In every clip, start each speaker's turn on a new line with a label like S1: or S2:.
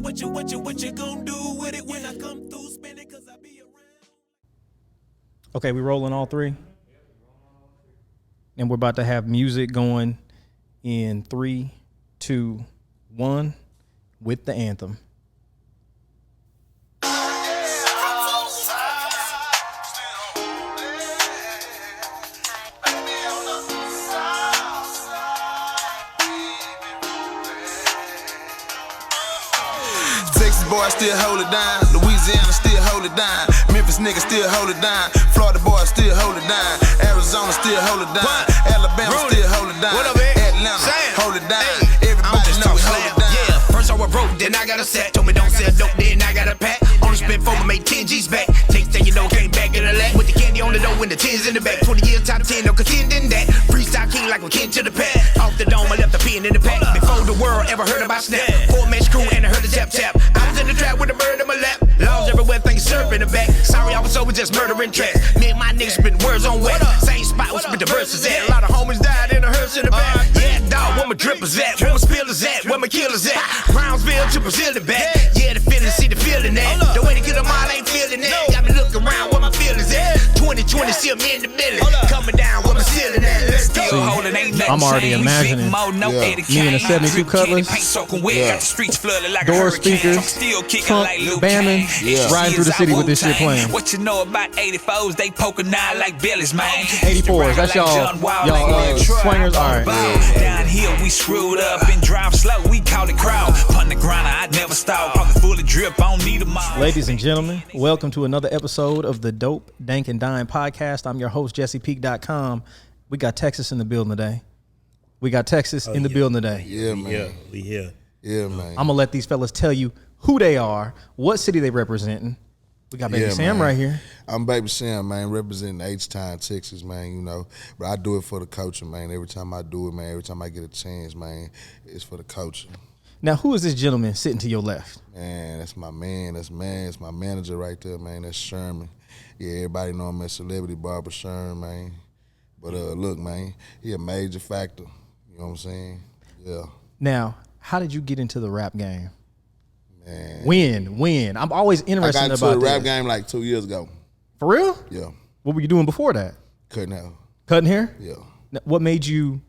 S1: what you gonna do with it when I come through spinning, cause I be around.
S2: Okay, we rolling all three. And we're about to have music going in 3, 2, 1 with the anthem.
S3: Texas boy still hold it down. Louisiana still hold it down. Memphis nigga still hold it down. Florida boy still hold it down. Arizona still hold it down. Alabama still hold it down. Atlanta hold it down. Everybody know we hold it down.
S4: Yeah, first I was broke, then I got a set. Told me don't sell dope, then I got a pack. Only spent 4, but made 10 G's back. Next thing you know, came back in the lap. With the candy on the door and the 10s in the back. 20 years top 10, no contending that. Freestyle king like a kid to the pad. Off the dome, I left the pen in the pack. Before the world ever heard about Snap. 4-man crew and I heard the tap tap. I was in the trap with a bird in my lap. Laws everywhere, things surf in the back. Sorry, I was over just murdering tracks. Me and my niggas been words on wet. Same spot was with the verses at. A lot of homies died in a hearse in the back. Yeah, dog, where my drippers at? Where my spillers at? Where my killers at? Brownsville to Brazil and back. Yeah, the feeling, see the feeling that. The way to get them all ain't feeling that. Got me looking around where my feelings at. 2020, still me in the middle. Coming down where my ceiling at. Let's go.
S2: I'm already imagining me in a 72 Cutlass, door speakers, trunk bamming, riding through the city with this shit playing.
S5: What you know about 84s? They poking out like bellies, man.
S2: 84s, that's y'all swingers. All right.
S5: Down here we screwed up and drive slow. We call it crowd. Pun the grinder, I never stop. Pocket full of drip, I don't need a mile.
S2: Ladies and gentlemen, welcome to another episode of the Dope, Dank, and Dime podcast. I'm your host, JessePeak.com. We got Texas in the building today.
S3: Yeah, man.
S6: We here.
S3: Yeah, man.
S2: I'm going to let these fellas tell you who they are, what city they representing. We got Baby Sam
S3: man.
S2: right here.
S3: I'm Baby Sam, man, representing H-Town, Texas, man, you know. But I do it for the culture, man. Every time I do it, man, every time I get a chance, man, it's for the culture.
S2: Now, who is this gentleman sitting to your left?
S3: Man, that's my man. It's my manager right there, man. That's Sherman. Yeah, everybody know him as Celebrity Barber Sherman, man. But look, man, he a major factor. You know what I'm saying? Yeah.
S2: Now, how did you get into the rap game?
S3: Man.
S2: When? I'm always interested
S3: I got
S2: about
S3: into the rap
S2: this.
S3: game like 2 years ago.
S2: For real?
S3: Yeah.
S2: What were you doing before that?
S3: Cutting out.
S2: Cutting hair?
S3: Yeah.
S2: Now, what made you?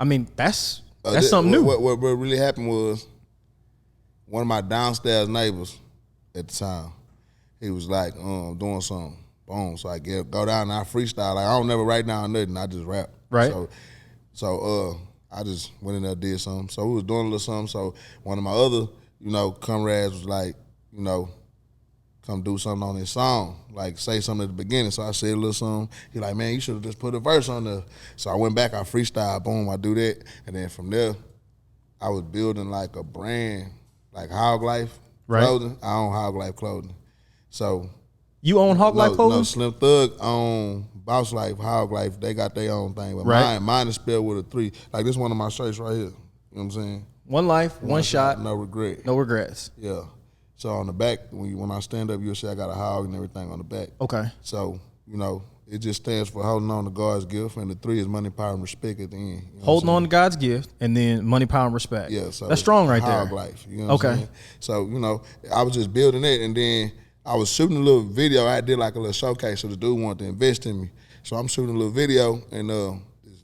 S2: I mean, that's something new.
S3: What really happened was one of my downstairs neighbors at the time, he was like doing something. Boom. So I go down and I freestyle. Like I don't never write down nothing. I just rap.
S2: Right.
S3: So I just went in there and did something. So we was doing a little something. So one of my other, comrades was like, come do something on this song. Like say something at the beginning. So I said a little something. He like, man, you should have just put a verse on there. So I went back, I freestyle, boom, I do that. And then from there, I was building like a brand, like Hog Life clothing. I own Hog Life clothing. So
S2: You own Hog Life clothing?
S3: No, Slim Thug own Boss Life, Hog Life. They got their own thing. But mine is spelled with a 3. Like this one of my shirts right here. You know what I'm saying?
S2: One life, one shot.
S3: No regret.
S2: No regrets.
S3: Yeah. So on the back, when I stand up, you'll see I got a hog and everything on the back.
S2: Okay.
S3: So, it just stands for holding on to God's gift, and the 3 is money, power, and respect at the end. You know
S2: Holding on to God's gift, and then money, power, and respect.
S3: Yeah. So
S2: that's strong right there.
S3: Hog Life. You know what I'm saying? So, I was just building it, and then I was shooting a little video. I did like a little showcase, so the dude wanted to invest in me. So I'm shooting a little video, and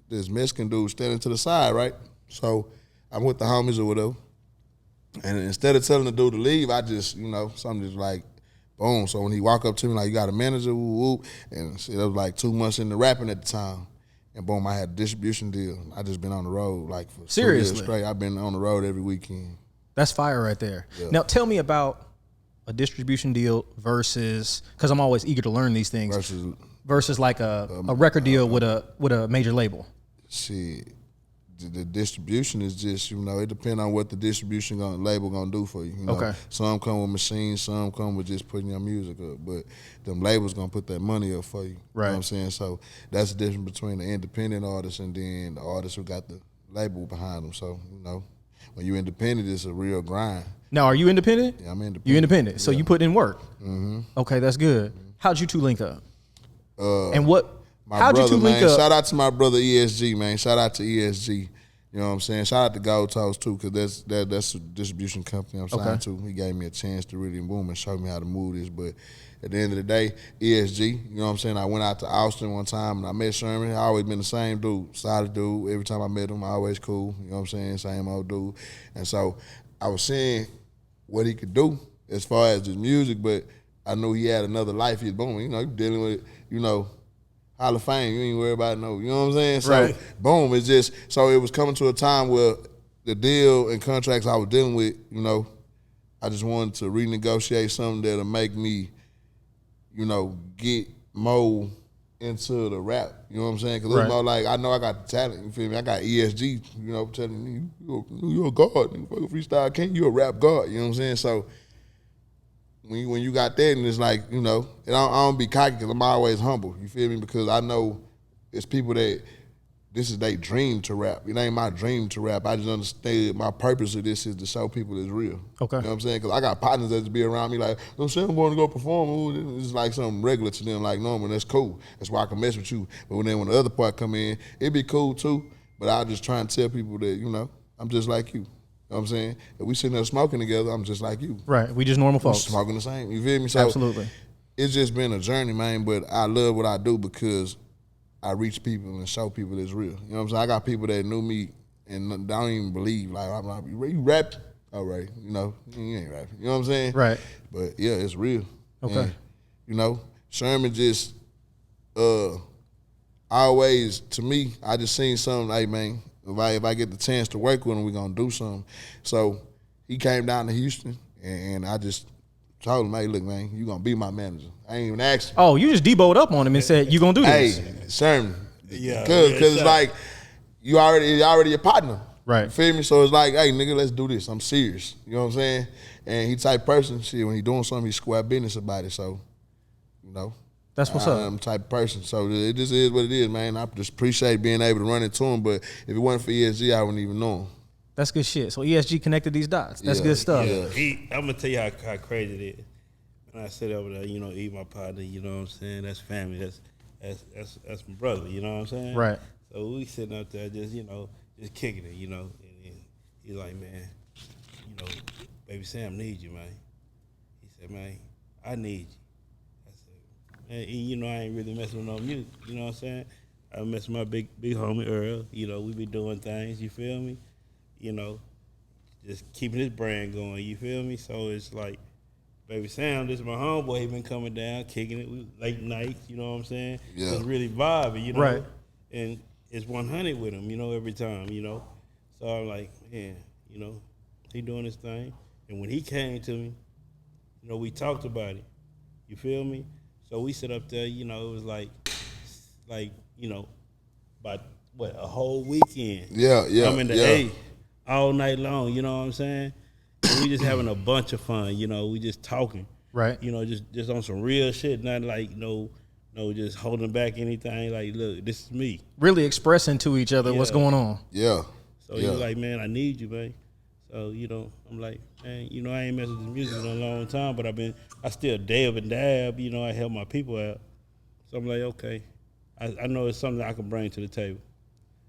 S3: this Mexican dude standing to the side, right? So I'm with the homies or whatever. And instead of telling the dude to leave, I just, something just like, boom. So when he walk up to me, like, you got a manager, whoop, and it was like 2 months into rapping at the time. And boom, I had a distribution deal. I just been on the road like for 2 years straight. I've been on the road every weekend.
S2: That's fire right there.
S3: Yeah.
S2: Now tell me about a distribution deal versus, because I'm always eager to learn these things, versus like a record deal with a major label.
S3: Shit. The distribution is just, it depends on what the distribution label gonna do for you.
S2: Okay.
S3: Some come with machines, some come with just putting your music up, but them labels gonna put that money up for you.
S2: Right.
S3: You know what I'm saying? So that's the difference between the independent artist and then the artist who got the label behind them. So, when you're independent, it's a real grind.
S2: Now, are you independent?
S3: Yeah, I'm independent.
S2: You independent, so
S3: yeah.
S2: you put in work.
S3: Mm-hmm.
S2: Okay, that's good. How'd you two link up?
S3: Uh,
S2: And what?
S3: My
S2: How'd
S3: brother,
S2: you two link
S3: man.
S2: up?
S3: Shout out to my brother ESG, man. Shout out to ESG. You know what I'm saying? Shout out to Gold Toast too, because that's a distribution company I'm signed to. He gave me a chance to really boom and show me how to move this. But at the end of the day, ESG, you know what I'm saying? I went out to Austin one time and I met Sherman. I always been the same dude, solid dude. Every time I met him, always cool. You know what I'm saying? Same old dude. And so I was seeing what he could do as far as his music, but I knew he had another life. He's boom. You know, you dealing with, you know, Hall of Fame, you ain't worried about no, you know what I'm saying? So,
S2: right.
S3: Boom, it's just, so it was coming to a time where the deal and contracts I was dealing with, you know, I just wanted to renegotiate something that'll make me, you know, get more into the rap, you know what I'm saying? Because it's more like, I know I got the talent, you feel me? I got ESG, you know, telling me, you're a god, you fucking freestyle king, you a rap god, you know what I'm saying? So, when you got that, and it's like, you know, and I don't be cocky because I'm always humble, you feel me? Because I know it's people that this is their dream to rap. It ain't my dream to rap. I just understand my purpose of this is to show people it's real.
S2: Okay.
S3: You know what I'm saying? Because I got partners that just be around me like, I'm saying I'm going to go perform. Ooh, it's like something regular to them, like, no, man, that's cool. That's why I can mess with you. But when the other part come in, it be cool too. But I just try and tell people that, you know, I'm just like you. You know what I'm saying? If we sitting there smoking together, I'm just like you.
S2: Right. We just normal folks.
S3: Smoking the same. You feel me? So
S2: absolutely. It's
S3: just been a journey, man, but I love what I do because I reach people and show people it's real. You know what I'm saying? I got people that knew me and don't even believe. Like, I'm like, you rap? All right. You know, you ain't rapping. You know what I'm saying?
S2: Right.
S3: But, yeah, it's real.
S2: Okay.
S3: And, you know, Sherman just always, to me, I just seen something, hey, man, if I get the chance to work with him, we're going to do something. So he came down to Houston, and I just told him, hey, look, man, you going to be my manager. I ain't even asked him.
S2: Oh, you just deboed up on him and said, you going to do this?
S3: Hey, Sherman. Yeah. Because it's like, you already a partner.
S2: Right.
S3: You feel me? So it's like, hey, nigga, let's do this. I'm serious. You know what I'm saying? And he type person, shit, when he doing something, he square business about it. So, you know.
S2: That's what's up.
S3: I'm the type of person. So it just is what it is, man. I just appreciate being able to run into him. But if it wasn't for ESG, I wouldn't even know him.
S2: That's good shit. So ESG connected these dots. That's good stuff.
S6: Yeah. I'm going to tell you how crazy it is. When I sit over there, you know, eat my partner, you know what I'm saying? That's family. That's my brother, you know what I'm saying?
S2: Right.
S6: So we sitting up there just, you know, just kicking it, you know. And he's like, man, you know, Baby Sam needs you, man. He said, man, I need you. And, you know, I ain't really messing with no music, you know what I'm saying? I mess with my big homie Earl, you know, we be doing things, you feel me? You know, just keeping his brand going, you feel me? So it's like, Baby Sam, this is my homeboy, he been coming down, kicking it late nights, you know what I'm saying?
S3: Yeah.
S6: It's really vibing, you know?
S2: Right.
S6: And it's 100 with him, you know, every time, you know? So I'm like, man, you know, he doing his thing. And when he came to me, you know, we talked about it, you feel me? So we sit up there, you know, it was like, you know, about, a whole weekend.
S3: Yeah.
S6: I'm in the A all night long, you know what I'm saying? And we just having a bunch of fun, you know, we just talking.
S2: Right.
S6: You know, just on some real shit, not like, no, just holding back anything. Like, look, this is me.
S2: Really expressing to each other what's going on.
S3: Yeah.
S6: So he was like, man, I need you, man. So, you know, I'm like, man, you know, I ain't messed with this music in a long time, but I still dab and dab, you know, I help my people out. So I'm like, okay, I know it's something I can bring to the table.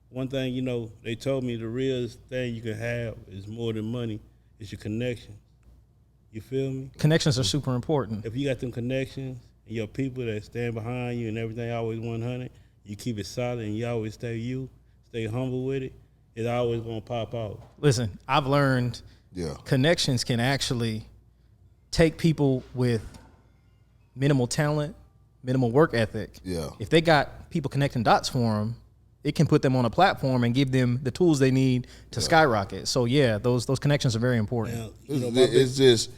S6: One thing, you know, they told me the realest thing you can have is more than money, it's your connection. You feel me?
S2: Connections are super important.
S6: If you got them connections and your people that stand behind you and everything always 100, you keep it solid and you always stay humble with it, it's always gonna pop out.
S2: Listen, I've learned connections can actually take people with minimal talent, minimal work ethic.
S3: Yeah.
S2: If they got people connecting dots for them, it can put them on a platform and give them the tools they need to skyrocket. So yeah, those connections are very important.
S6: Now, you know,
S3: It's just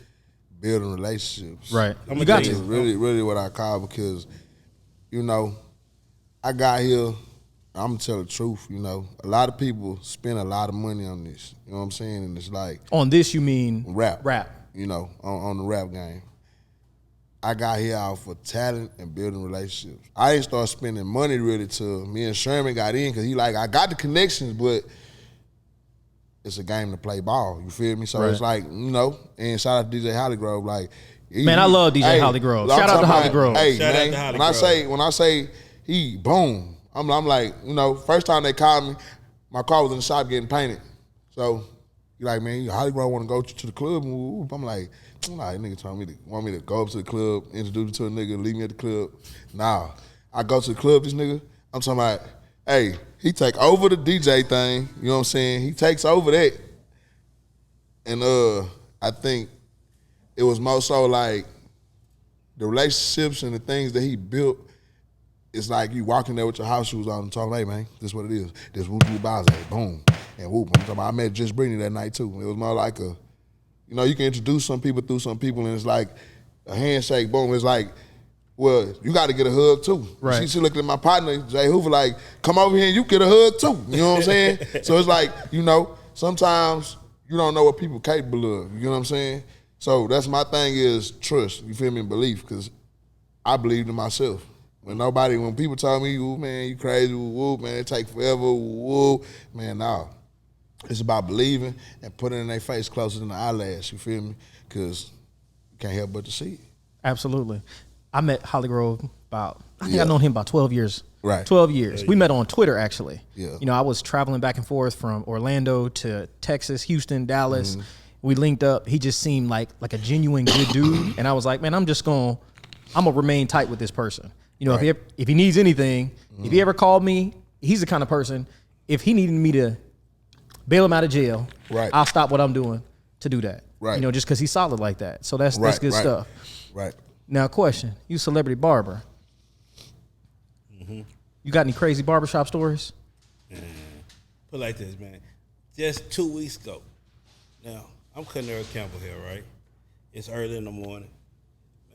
S3: building relationships.
S2: Right.
S3: You got to. Really what I call, because, you know, I got here, I'm going to tell the truth, you know. A lot of people spend a lot of money on this. You know what I'm saying? And it's like.
S2: On this, you mean?
S3: Rap.
S2: Rap.
S3: You know, on the rap game. I got here out for talent and building relationships. I didn't start spending money really till me and Sherman got in, because he like, I got the connections, but it's a game to play ball. You feel me? So it's like, you know, and shout out to DJ Hollygrove. Like,
S2: man, I love DJ Hollygrove. Shout out to Hollygrove.
S3: Hey,
S6: shout
S3: man,
S6: out to Hollygrove.
S3: when I say he boom, I'm like, you know, first time they called me, my car was in the shop getting painted. So he like, man, Hollywood want to go to the club. I'm like, nah, that nigga want me to go up to the club, introduce me to a nigga, leave me at the club. Nah, I go to the club, this nigga, I'm talking about, hey, he take over the DJ thing, you know what I'm saying? He takes over that. And I think it was more so like the relationships and the things that he built. It's like you walking there with your house shoes on and talking, hey man, this is what it is. This whoop whoop bounce, boom, and whoop. I'm talking about, I met Just Brittany that night too. It was more like a, you know, you can introduce some people through some people, and it's like a handshake, boom. It's like, well, you got to get a hug too.
S2: Right.
S3: She looked at my partner, Jay Hoover, like, come over here and you get a hug too. You know what I'm saying? So it's like, you know, sometimes you don't know what people capable of. You know what I'm saying? So that's my thing is trust. You feel me? Belief, because I believed in myself. When people tell me, ooh, man, you crazy, ooh, man, it take forever, ooh, man, no. It's about believing and putting it in their face closer than the eyelash, you feel me? Because you can't help but to see it.
S2: Absolutely. I met Hollygrove I think I've known him about 12 years.
S3: Right.
S2: 12 years. We met on Twitter, actually.
S3: Yeah.
S2: You know, I was traveling back and forth from Orlando to Texas, Houston, Dallas. Mm-hmm. We linked up. He just seemed like a genuine good dude. And I was like, man, I'm going to remain tight with this person. You know, right. if he needs anything, if he ever called me, he's the kind of person, if he needed me to bail him out of jail,
S3: right.
S2: I'll stop what I'm doing to do that.
S3: Right.
S2: You know, just because he's solid like that. So that's good stuff.
S3: Right.
S2: Now, question. You celebrity barber. Mm-hmm. You got any crazy barbershop stories?
S6: Put like this, man. Just 2 weeks ago. Now, I'm cutting Earl Campbell here, right? It's early in the morning.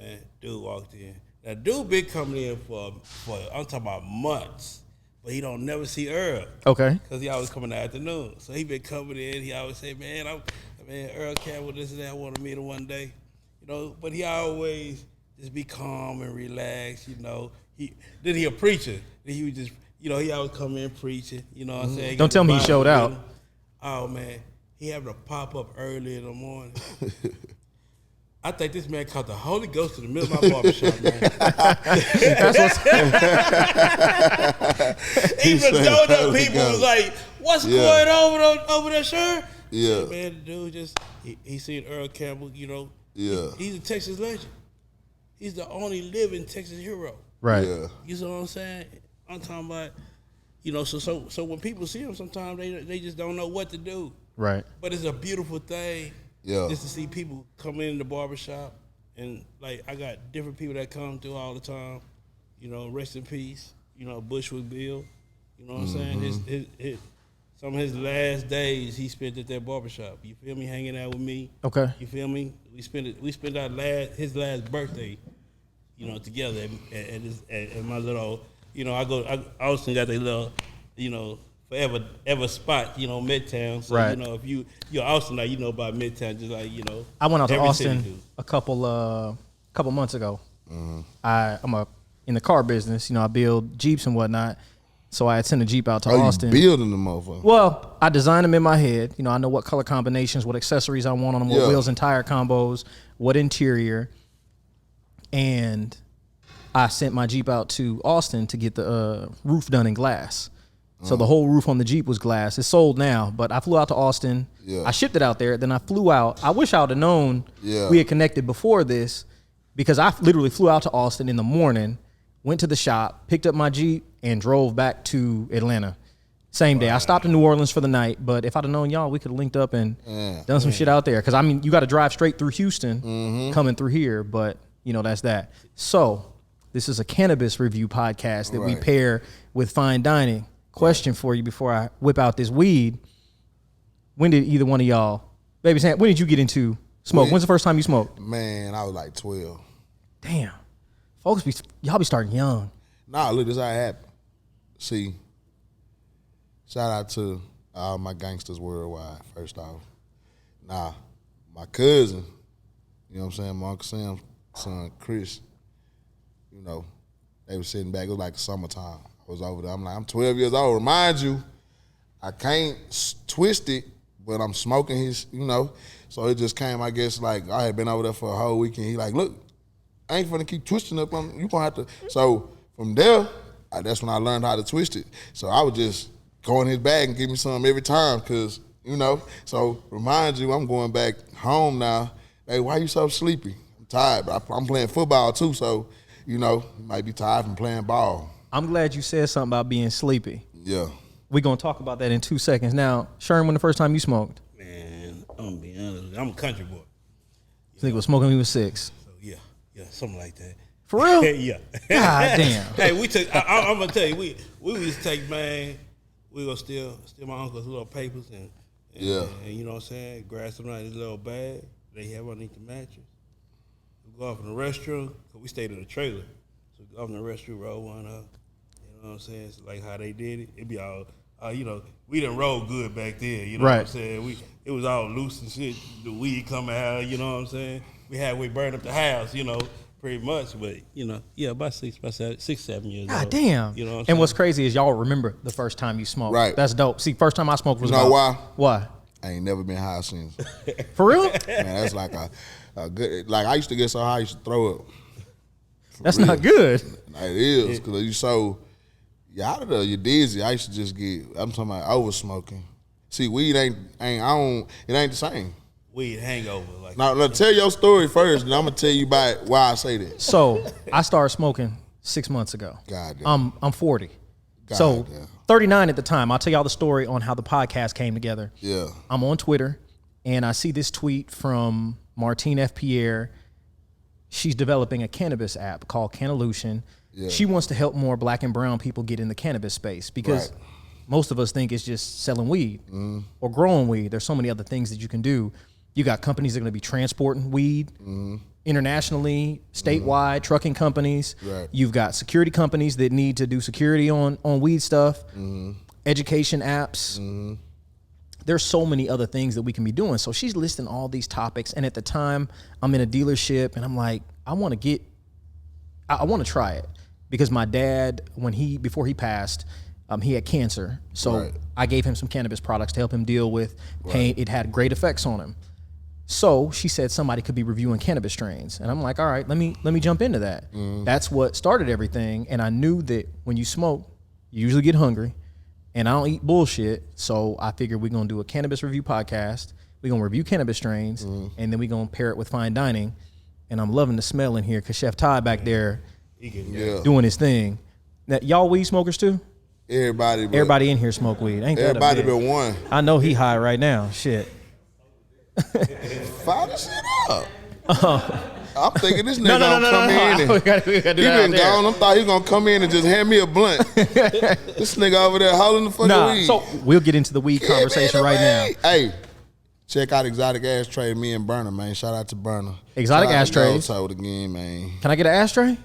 S6: Man, dude walked in. Now, dude been coming in for I'm talking about months, but he don't never see Earl.
S2: Okay.
S6: Because he always come in the afternoon. So he been coming in. He always say, man, Earl Campbell, this and that. I want to meet him one day. You know, but he always just be calm and relaxed, you know. He a preacher. He would just, you know, he always come in preaching, you know what I'm saying?
S2: Don't tell me he showed out.
S6: Oh, man. He having to pop up early in the morning. I think this man caught the Holy Ghost in the middle of my barbershop, man. Even the donut people was like, what's going on over there, sir?
S3: Yeah.
S6: Man, the dude just, he seen Earl Campbell, you know.
S3: Yeah.
S6: He's a Texas legend. He's the only living Texas hero.
S2: Right.
S3: Yeah.
S6: You know what I'm saying? I'm talking about, you know, so when people see him, sometimes they just don't know what to do.
S2: Right.
S6: But it's a beautiful thing.
S3: Yeah.
S6: Just to see people come in the barbershop, and like I got different people that come through all the time. You know, rest in peace. You know, Bushwick Bill. You know what I'm saying? His some of his last days he spent at that barbershop. You feel me? Hanging out with me.
S2: Okay.
S6: You feel me? We spent his last birthday, you know, together at my little, you know, Austin got their little, you know, forever spot, you know, Midtown. So,
S2: right.
S6: you know, if you're Austin, now you know about Midtown, just like, you know.
S2: I went out to Austin a couple months ago. Mm-hmm. I'm in the car business, you know, I build Jeeps and whatnot. So I had sent a Jeep out to Austin.
S3: You building the motherfucker?
S2: Well, I designed them in my head. You know, I know what color combinations, what accessories I want on them, what wheels and tire combos, what interior. And I sent my Jeep out to Austin to get the roof done in glass. So the whole roof on the Jeep was glass. It's sold now, but I flew out to Austin. Yeah. I shipped it out there. Then I flew out. I wish I would have known we had connected before this, because I literally flew out to Austin in the morning, went to the shop, picked up my Jeep, and drove back to Atlanta. Same day. I stopped in New Orleans for the night, but if I'd have known y'all, we could have linked up and done some shit out there. Because, I mean, you got to drive straight through Houston coming through here, but, you know, that's that. So this is a cannabis review podcast that we pair with fine dining. Question for you before I whip out this weed. When did either one of y'all, Baby Sam, when did you get into smoke? When's the first time you smoked?
S3: Man, I was like 12.
S2: Damn. Folks, y'all be starting young.
S3: Nah, look, this how it happened. See, shout out to all my gangsters worldwide, first off. Nah, my cousin, you know what I'm saying, my Uncle Sam's son, Chris, you know, they were sitting back. It was like summertime. I was over there. I'm like, I'm 12 years old. Remind you, I can't twist it, but I'm smoking his, you know. So it just came, I guess, like I had been over there for a whole weekend. He like, look, I ain't finna keep twisting up on you. Gonna have to. So from there, that's when I learned how to twist it. So I was just go in his bag and give me some every time, cause you know. So remind you, I'm going back home now. Hey, why you so sleepy? I'm tired, but I'm playing football too, so you know, you might be tired from playing ball.
S2: I'm glad you said something about being sleepy.
S3: Yeah.
S2: We're going to talk about that in 2 seconds. Now, Sherm, when the first time you smoked?
S6: Man, I'm gonna be honest. I'm a country boy.
S2: This nigga was smoking when he was 6.
S6: So yeah, something like that.
S2: For real?
S6: Yeah.
S2: God damn.
S6: Hey, we took. I'm gonna tell you, we used to take, man. We gonna steal my uncle's little papers and you know what I'm saying. Grab something out of his little bag they have underneath the mattress. We go off in the restroom, cause we stayed in the trailer. So we go off in the restroom, roll one up. You know what I'm saying? It's like how they did it. It be all, you know, we didn't roll good back then. You know what I'm saying? It was all loose and shit. The weed coming out. You know what I'm saying? We burned up the house. You know, pretty much. But you know, yeah, about 6, 7 years.
S2: God
S6: old.
S2: damn.
S6: You know what I'm
S2: and
S6: saying?
S2: what's crazy is y'all remember the first time you smoked.
S3: Right.
S2: That's dope. See, first time I smoked was
S3: You know why?
S2: Why?
S3: I ain't never been high since.
S2: For real?
S3: Man, that's like a good. Like I used to get so high, I used to throw up.
S2: That's
S3: real.
S2: not good.
S3: It is because you so. Yeah, out of there, you're dizzy. I used to just get. I'm talking about over smoking. See, weed ain't. It ain't the same.
S6: Weed hangover. Like
S3: Now, tell your story first, and I'm gonna tell you about why I say that.
S2: So I started smoking 6 months ago.
S3: God damn.
S2: I'm 40.
S3: God
S2: So
S3: damn.
S2: 39 at the time. I'll tell y'all the story on how the podcast came together.
S3: Yeah.
S2: I'm on Twitter, and I see this tweet from Martine F. Pierre. She's developing a cannabis app called Cannalution.
S3: Yeah.
S2: She wants to help more black and brown people get in the cannabis space because
S3: Right.
S2: most of us think it's just selling weed or growing weed. There's so many other things that you can do. You got companies that are going to be transporting weed internationally, statewide, trucking companies.
S3: Right.
S2: You've got security companies that need to do security on weed stuff, education apps. There's so many other things that we can be doing. So she's listing all these topics. And at the time, I'm in a dealership and I'm like, I want to try it. Because my dad, before he passed, he had cancer. So
S3: Right.
S2: I gave him some cannabis products to help him deal with pain. It had great effects on him. So she said somebody could be reviewing cannabis strains. And I'm like, all right, let me jump into that. That's what started everything. And I knew that when you smoke, you usually get hungry. And I don't eat bullshit. So I figured we're going to do a cannabis review podcast. We're going to review cannabis strains. And then we're going to pair it with fine dining. And I'm loving the smell in here because Chef Ty back there
S3: Yeah.
S2: doing his thing. Now, y'all weed smokers too? Everybody in here smoke weed. Ain't that a
S3: Everybody
S2: bitch?
S3: but one.
S2: I know he high right now. Shit.
S3: Fire this shit up. I'm thinking this nigga
S2: No.
S3: gonna come in and
S2: We gotta do
S3: he
S2: that
S3: been
S2: out there.
S3: gone. I thought he was gonna come in and just hand me a blunt. This nigga over there holding the fucking
S2: Nah,
S3: weed.
S2: so we'll get into the weed
S3: Give me
S2: conversation
S3: the
S2: right now.
S3: weed. Hey, check out Exotic Ashtray, me and Burner, man. Shout out to Burner.
S2: Exotic
S3: Shout out to
S2: Ashtrays.
S3: Gold Toe again, man.
S2: Can I get an ashtray?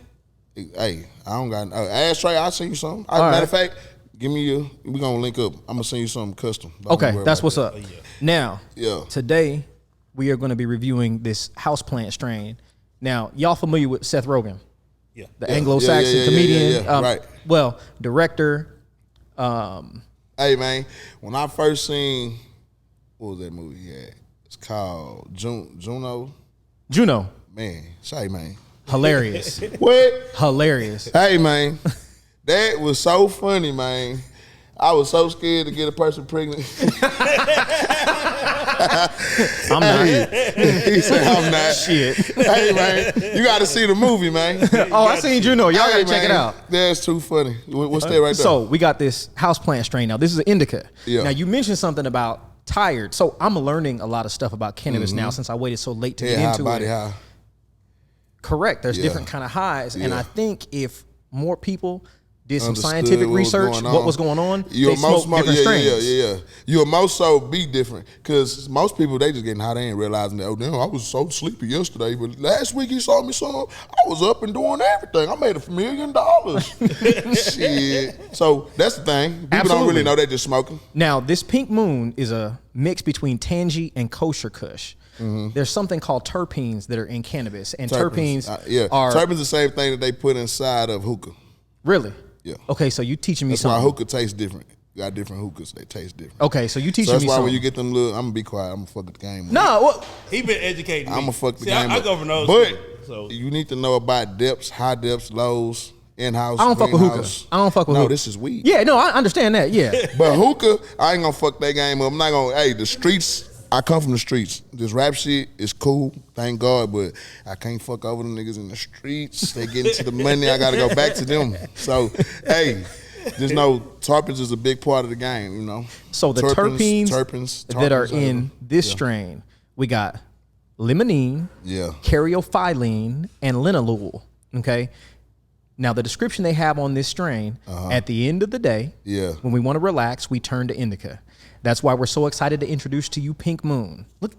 S3: Hey, I don't got ashtray. I'll send you something.
S2: All
S3: Matter
S2: right.
S3: of fact, give me your. We gonna link up. I'm gonna send you something custom. Don't
S2: Okay,
S3: worry
S2: that's
S3: about
S2: what's
S3: that.
S2: up. Now,
S3: Yeah.
S2: today we are going to be reviewing this houseplant strain. Now, y'all familiar with Seth Rogen,
S6: yeah.
S2: the
S3: Yeah,
S2: Anglo-Saxon
S3: yeah,
S2: comedian?
S3: yeah, right.
S2: Well, director.
S3: Hey man, when I first seen, what was that movie he had? It's called Juno.
S2: Juno.
S3: Man, say man.
S2: Hilarious.
S3: What?
S2: Hilarious.
S3: Hey man, that was so funny, man. I was so scared to get a person pregnant.
S2: I'm not.
S3: He said, "I'm not."
S2: Shit.
S3: Hey man, you got to see the movie, man.
S2: Oh, I seen Juno. Y'all
S3: Hey,
S2: gotta check it
S3: man,
S2: out.
S3: That's too funny. What's that right there?
S2: So we got this houseplant strain. Now this is an indica.
S3: Yeah.
S2: Now you mentioned something about tired. So I'm learning a lot of stuff about cannabis now since I waited so late to
S3: yeah,
S2: get
S3: high
S2: into
S3: body
S2: it.
S3: high.
S2: Correct. There's
S3: Yeah.
S2: different kind of highs, and
S3: Yeah.
S2: I think if more people did some
S3: Understood
S2: scientific
S3: what was
S2: research,
S3: going on.
S2: what was going on,
S3: You'll
S2: they smoke different strains.
S3: Yeah. You'll most so be different because most people they just getting high. They ain't realizing that. Oh damn, I was so sleepy yesterday, but last week he saw me some. I was up and doing everything. I made $1 million. Shit. So that's the thing. People don't
S2: Absolutely.
S3: really know they just smoking.
S2: Now, this Pink Moon is a mix between Tangy and Kosher Kush. There's something called terpenes that are in cannabis, and terpenes are
S3: terpenes the same thing that they put inside of hookah.
S2: really.
S3: Yeah.
S2: Okay, so you teaching me
S3: That's why
S2: something.
S3: hookah tastes different. You got different hookahs. They taste different.
S2: Okay, so you
S3: So
S2: teaching
S3: that's
S2: me
S3: why
S2: something.
S3: when you get them little, I'm gonna be quiet. I'm gonna fuck the game up.
S2: No, well,
S6: He been educating me.
S3: I'm gonna fuck the
S6: See,
S3: game
S6: I
S3: up.
S6: go for those.
S3: But
S6: so
S3: you need to know about depths, high depths, lows, in-house.
S2: I don't fuck with hookah.
S3: greenhouse.
S2: I don't fuck with
S3: No,
S2: hookah.
S3: this is weed.
S2: Yeah, no, I understand that. Yeah.
S3: But hookah, I ain't gonna fuck that game up. I'm not gonna. Hey, the streets. I come from the streets. This rap shit is cool, thank God, but I can't fuck over them niggas in the streets. They get into the money. I gotta go back to them. So, hey, just know terpenes is a big part of the game. You know.
S2: So the terpenes that are in this
S3: Yeah.
S2: strain, we got limonene,
S3: Yeah.
S2: caryophyllene, and linalool. Okay. Now the description they have on this strain, at the end of the day,
S3: Yeah.
S2: when we want to relax, we turn to indica. That's why we're so excited to introduce to you Pink Moon. Look,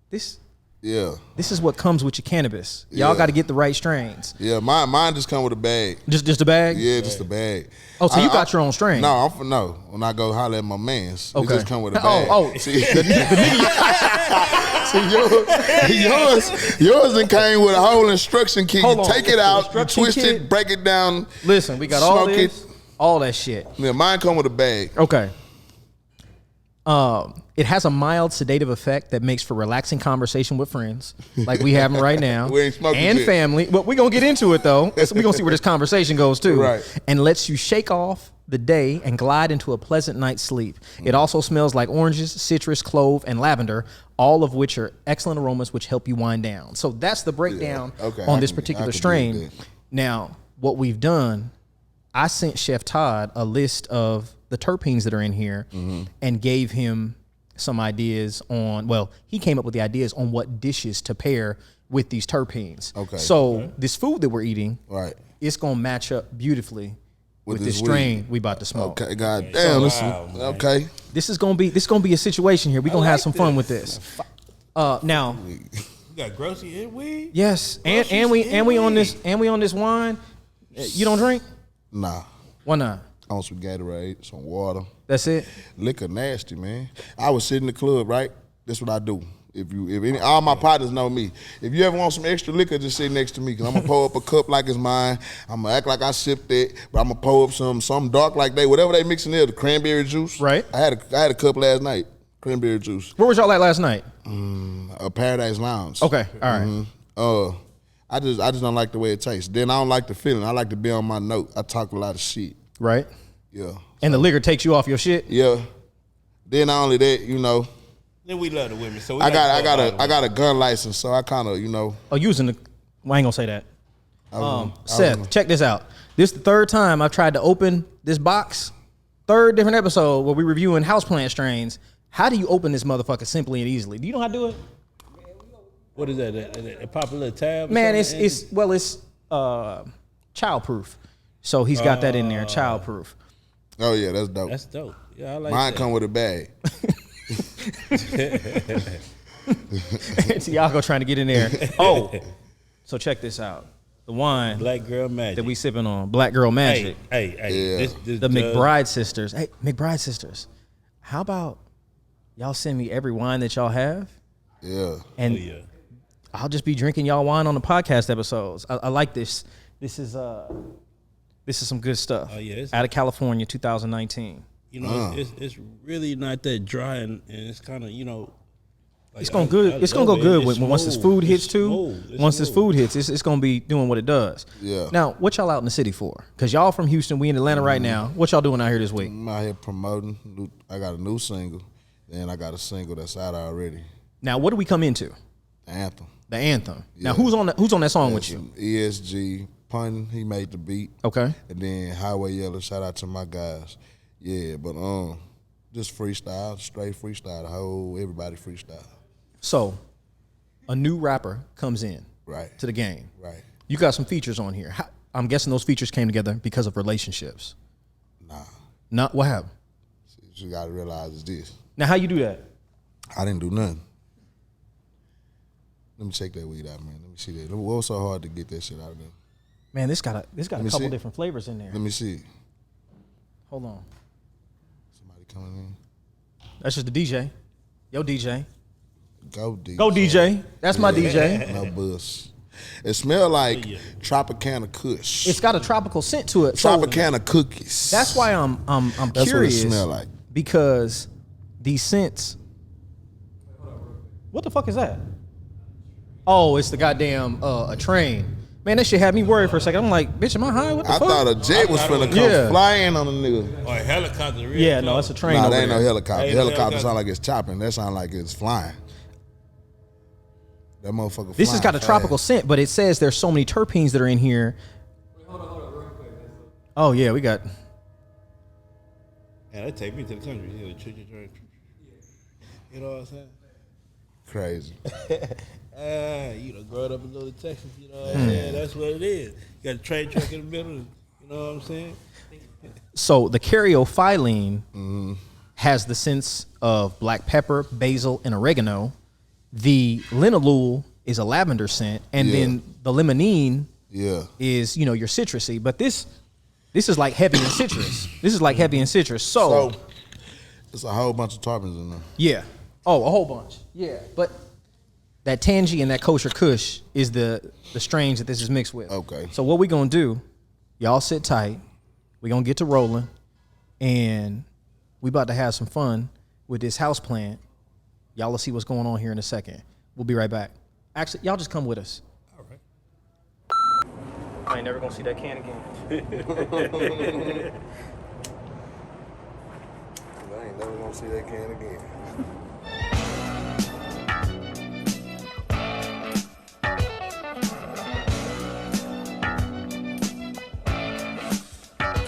S2: this
S3: Yeah.
S2: is what comes with your cannabis. Y'all
S3: Yeah.
S2: got to get the right strains.
S3: Yeah. Mine just come with a bag.
S2: Just a bag.
S3: Yeah, just a bag.
S2: Oh, so you got your own strain?
S3: No, I'm for no. When I go holler at my mans,
S2: Okay.
S3: it just come with a bag.
S2: Oh,
S3: See, see yours done came with a whole instruction kit.
S2: Hold
S3: You
S2: on.
S3: take it out, you
S2: Instruction
S3: twist
S2: kit?
S3: it, break it down.
S2: Listen, we got all
S3: smoke
S2: this, all that shit.
S3: Yeah, mine come with a bag.
S2: Okay. It has a mild sedative effect that makes for relaxing conversation with friends, like we having right now,
S3: We ain't smoking
S2: and
S3: yet.
S2: family. But we're gonna get into it though. We're gonna see where this conversation goes too.
S3: Right.
S2: And lets you shake off the day and glide into a pleasant night's sleep. It also smells like oranges, citrus, clove, and lavender, all of which are excellent aromas which help you wind down. So that's the breakdown
S3: Okay,
S2: on
S3: I
S2: this
S3: can-
S2: particular
S3: I can
S2: strain.
S3: dig that.
S2: Now, what we've done, I sent Chef Todd a list of the terpenes that are in here
S3: Mm-hmm.
S2: and gave him some ideas on, well, he came up with the ideas on what dishes to pair with these terpenes.
S3: Okay.
S2: So this food that we're eating,
S3: Right.
S2: it's going to match up beautifully with this
S3: this
S2: strain
S3: weed.
S2: we about to smoke.
S3: Okay, god damn.
S6: Wow, man.
S3: Okay.
S2: This is going to be a situation here. We're going to have some fun with this. Now,
S6: You got grocery and weed.
S2: yes, and we on this wine. You don't drink?
S3: Nah.
S2: Why not?
S3: I want some Gatorade, some water.
S2: That's it.
S3: Liquor nasty, man. I was sitting in the club, right? That's what I do. All my partners know me. If you ever want some extra liquor, just sit next to me, cause I'm gonna pour up a cup like it's mine. I'm gonna act like I sipped it, but I'm gonna pour up some dark like whatever they mixing there, the cranberry juice.
S2: Right.
S3: I had a cup last night, cranberry juice.
S2: Where was y'all at last night?
S3: Paradise Lounge.
S2: Okay, all right.
S3: I just don't like the way it tastes. Then I don't like the feeling. I like to be on my note. I talk a lot of shit.
S2: Right.
S3: Yeah.
S2: And the liquor takes you off your shit.
S3: Yeah. Then not only that,
S6: Then we love the women. So we
S3: I
S6: like to go
S3: got a gun license, so I kind of
S2: Oh, using the. Well, I ain't gonna say that.
S3: I
S2: Seth, check this out. This is the third time I've tried to open this box. Third different episode where we're reviewing houseplant strains. How do you open this motherfucker simply and easily? Do you know how to do it?
S6: What is that? A popular tab? or
S2: Man,
S6: something?
S2: it's childproof. So he's got that in there, childproof.
S3: Oh yeah, that's dope.
S6: That's dope. Yeah, I like
S3: Mine
S6: that.
S3: come with a bag.
S2: Tiago trying to get in there. Oh, so check this out. The wine
S6: Black Girl Magic.
S2: that we sipping on, Black Girl Magic.
S6: Hey.
S3: Yeah.
S6: This
S2: The
S6: judge-
S2: McBride sisters. Hey, McBride sisters. How about y'all send me every wine that y'all have?
S3: Yeah.
S2: And
S6: Oh, yeah.
S2: I'll just be drinking y'all wine on the podcast episodes. I like this. This is some good stuff.
S6: Oh, yeah, it's-
S2: Out of California, 2019.
S6: You know, it's really not that dry, and it's kind of, like,
S2: It's gonna good. It's gonna go
S6: love it.
S2: good
S6: It's
S2: once this
S6: smooth.
S2: food
S6: It's
S2: hits too.
S6: smooth. It's
S2: Once this
S6: smooth.
S2: food hits, it's gonna be doing what it does.
S3: Yeah.
S2: Now, what y'all out in the city for? Cause y'all from Houston, we in Atlanta right now. What y'all doing out here this week?
S3: I'm out here promoting. I got a new single, and I got a single that's out already.
S2: Now, what do we come into?
S3: The Anthem.
S2: The anthem. Now,
S3: Yeah.
S2: who's on that song with
S3: That's
S2: you?
S3: ESG Pun. He made the beat.
S2: Okay.
S3: And then Highway Yellow. Shout out to my guys. Yeah, but just freestyle, straight freestyle. Everybody freestyle.
S2: So, a new rapper comes in
S3: Right.
S2: to the game.
S3: Right.
S2: You got some features on here. I'm guessing those features came together because of relationships.
S3: Nah.
S2: Not what happened.
S3: What you gotta realize is this.
S2: Now, how you do that?
S3: I didn't do nothing. Let me check that weed out, man. Let me see that. What was so hard to get that shit out of there?
S2: Man, this got a
S3: me
S2: couple
S3: see.
S2: different flavors in there.
S3: Let me see.
S2: Hold on.
S3: Somebody coming in.
S2: That's just the DJ. Yo, DJ.
S3: Go DJ.
S2: Go DJ. That's my DJ.
S3: No bus. It smell like Tropicana Kush.
S2: It's got a tropical scent to it. So
S3: Tropicana cookies.
S2: that's why I'm
S3: That's what it
S2: curious.
S3: smell like.
S2: Because these scents. What the fuck is that? Oh, it's the goddamn a train. Man, that shit had me worried for a second. I'm like, bitch, am I high? What the
S3: I
S2: fuck?
S3: thought a jet was finna come
S2: Yeah.
S3: flying on a nigga.
S6: Or a helicopter. Real
S2: Yeah, no,
S6: close.
S2: it's a train
S3: Nah,
S2: over
S3: that ain't
S2: there.
S3: no helicopter.
S6: Ain't
S3: The
S6: no
S3: helicopter
S6: helicopter.
S3: sound like it's chopping. That sound like it's flying. That motherfucker
S2: This has
S3: flying
S2: got a tropical
S3: fast.
S2: scent, but it says there's so many terpenes that are in here. Oh, yeah, we got...
S6: Man, that take me to the country. You know what I'm saying?
S3: Crazy.
S6: You know, growing up in Little Texas, you know what I'm saying? That's what it is. You got a train track in the middle, you know what I'm saying?
S2: So the caryophyllene has the scents of black pepper, basil, and oregano. The linalool is a lavender scent, and then the limonene
S3: Yeah.
S2: is, you know, your citrusy. But this is like heavy in citrus. This is like heavy in citrus. So
S3: So, it's a whole bunch of tarpons in there.
S2: yeah. Oh, a whole bunch. Yeah. But that Tangy and that Kosher Kush is the strains that this is mixed with.
S3: Okay.
S2: So what we gonna do, y'all sit tight. We gonna get to rolling, and we about to have some fun with this house plant. Y'all will see what's going on here in a second. We'll be right back. Actually, y'all just come with us.
S6: All right.
S2: I ain't never gonna see that can again.
S3: I ain't never gonna see that can again.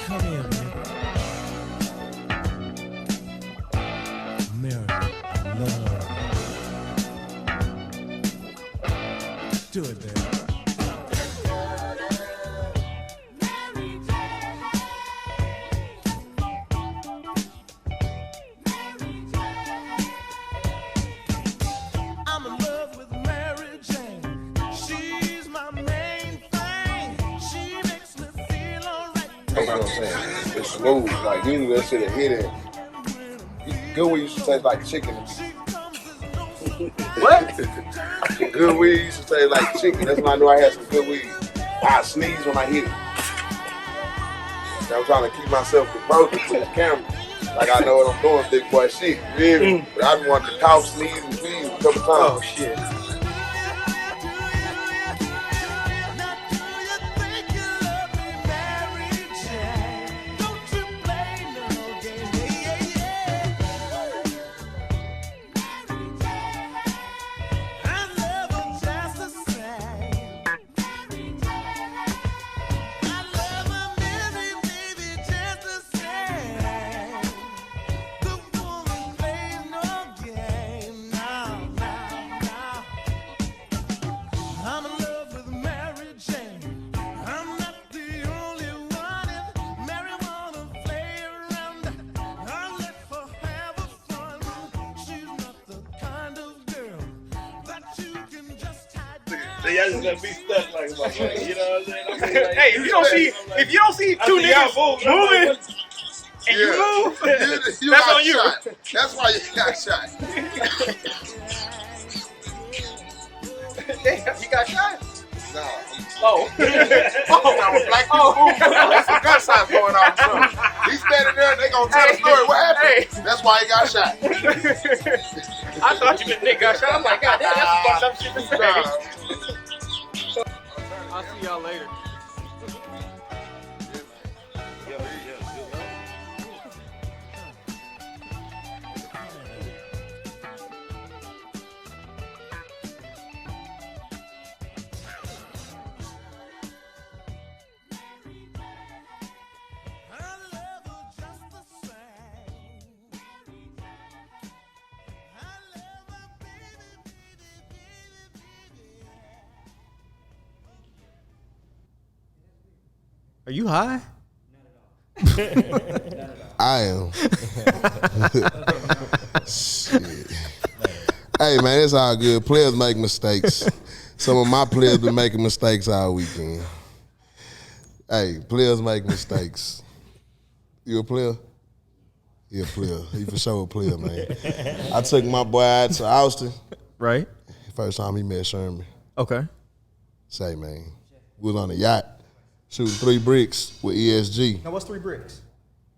S1: Come here, man. Mary, I love. Do it, baby. I'm in love with Mary Jane. She's my main thing. She makes me feel alright.
S3: You know what I'm saying? It's smooth. Like, usually that shit hit it. Good weed used to taste like chicken to me.
S2: What?
S3: Good weed used to taste like chicken. That's when I knew I had some good weed. I sneeze when I hit it. I'm trying to keep myself composed to the camera. Like I know what I'm doing, big boy shit. You hear me? But I just want to cough, sneeze, and sneeze a couple times.
S2: Oh shit.
S1: I'm in love with Mary Jane. I'm not the only one. If Mary wanna play around, I'll let her have a fun. She's not the kind of girl that you can just hide down.
S6: Y'all just gonna be stuck like motherfucker, you know what I'm saying? Like,
S7: Hey, if you don't see two niggas moving and you move,
S3: You
S7: that's
S3: got
S7: on you.
S3: shot. That's why you got shot.
S7: Damn, you got shot.
S3: Nah.
S7: Oh,
S3: Now when black people move, there's some gunshots going off. So he's standing there, they gonna tell the story. What happened? That's why he got shot.
S7: I thought you meant nigga got shot. I'm like, God damn, that's some fucked up shit to say.
S2: I'll see y'all later. Are you high?
S3: I am. Shit. Hey man, it's all good. Players make mistakes. Some of my players been making mistakes all weekend. Hey, players make mistakes. You a player? He a player. He for sure a player, man. I took my boy out to Austin.
S2: Right.
S3: First time he met Sherman.
S2: Okay.
S3: Say, man, we was on a yacht shooting 3 bricks with ESG.
S2: Now what's 3 bricks?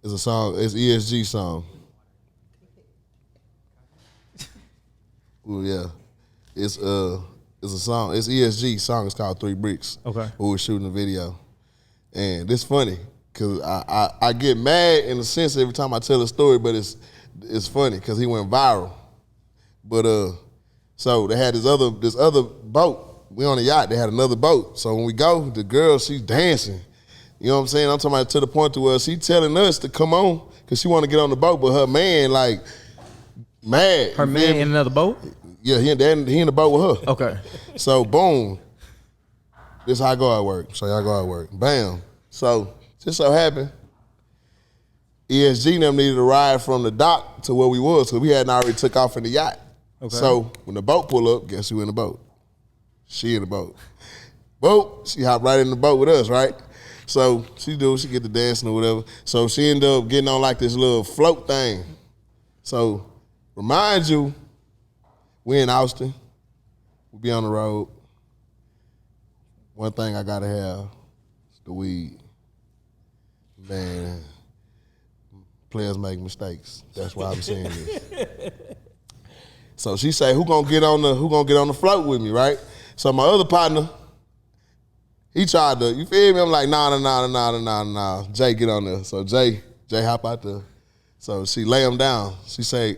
S3: It's a song. It's ESG song. Oh yeah, it's It's a song. It's ESG song. It's called 3 Bricks.
S2: Okay.
S3: We were shooting a video, and it's funny because I get mad in a sense every time I tell a story, but it's funny because he went viral. But so they had this other boat. We on a yacht. They had another boat. So when we go, the girl, she's dancing. You know what I'm saying? I'm talking about to the point to where she telling us to come on because she want to get on the boat, but her man like mad.
S2: Her man in another boat?
S3: Yeah, he in the boat with her.
S2: Okay.
S3: So boom, this how I go at work. So y'all go at work. Bam. So just so happened, ESG and them needed a ride from the dock to where we was because we hadn't already took off in the yacht.
S2: Okay.
S3: So when the boat pull up, guess who in the boat? She in the boat. Boat, she hopped right in the boat with us, right? So she get the dancing or whatever. So she ended up getting on like this little float thing. So remind you, we in Austin. We be on the road. One thing I gotta have is the weed. Man, players make mistakes. That's why I'm saying this. So she say, who gonna get on the float with me, right? So my other partner, he tried to, you feel me? I'm like, nah. Jay, get on there. So Jay hop out there. So she lay him down. She say,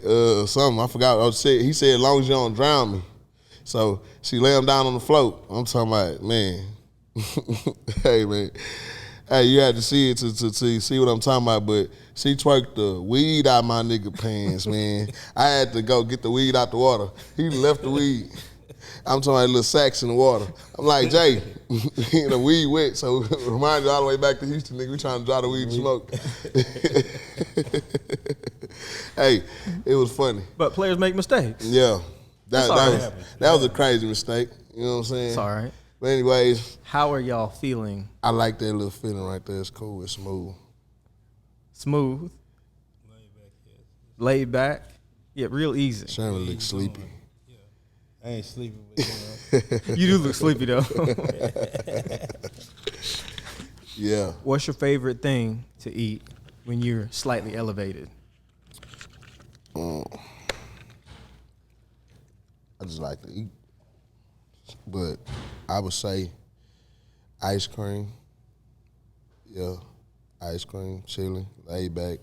S3: something, I forgot what he said, as long as you don't drown me. So she lay him down on the float. I'm talking about, man, hey, man. Hey, you had to see it to see what I'm talking about, but she twerked the weed out my nigga pants, man. I had to go get the weed out the water. He left the weed. I'm talking about little sacks in the water. I'm like, Jay, the weed wet, so remind you all the way back to Houston, nigga. We trying to dry the weed and smoke. Hey, it was funny.
S2: But players make mistakes.
S3: Yeah. That
S2: right.
S3: was a crazy mistake. You know what I'm saying?
S2: It's all right.
S3: But anyways.
S2: How are y'all feeling?
S3: I like that little feeling right there. It's cool. It's smooth.
S2: Smooth. Laid back. Yeah, real easy.
S3: Sherman looks sleepy.
S6: I ain't sleeping, but
S2: You do look sleepy though.
S3: Yeah.
S2: What's your favorite thing to eat when you're slightly elevated?
S3: I just like to eat. But I would say ice cream. Yeah. Ice cream, chilling, laid back,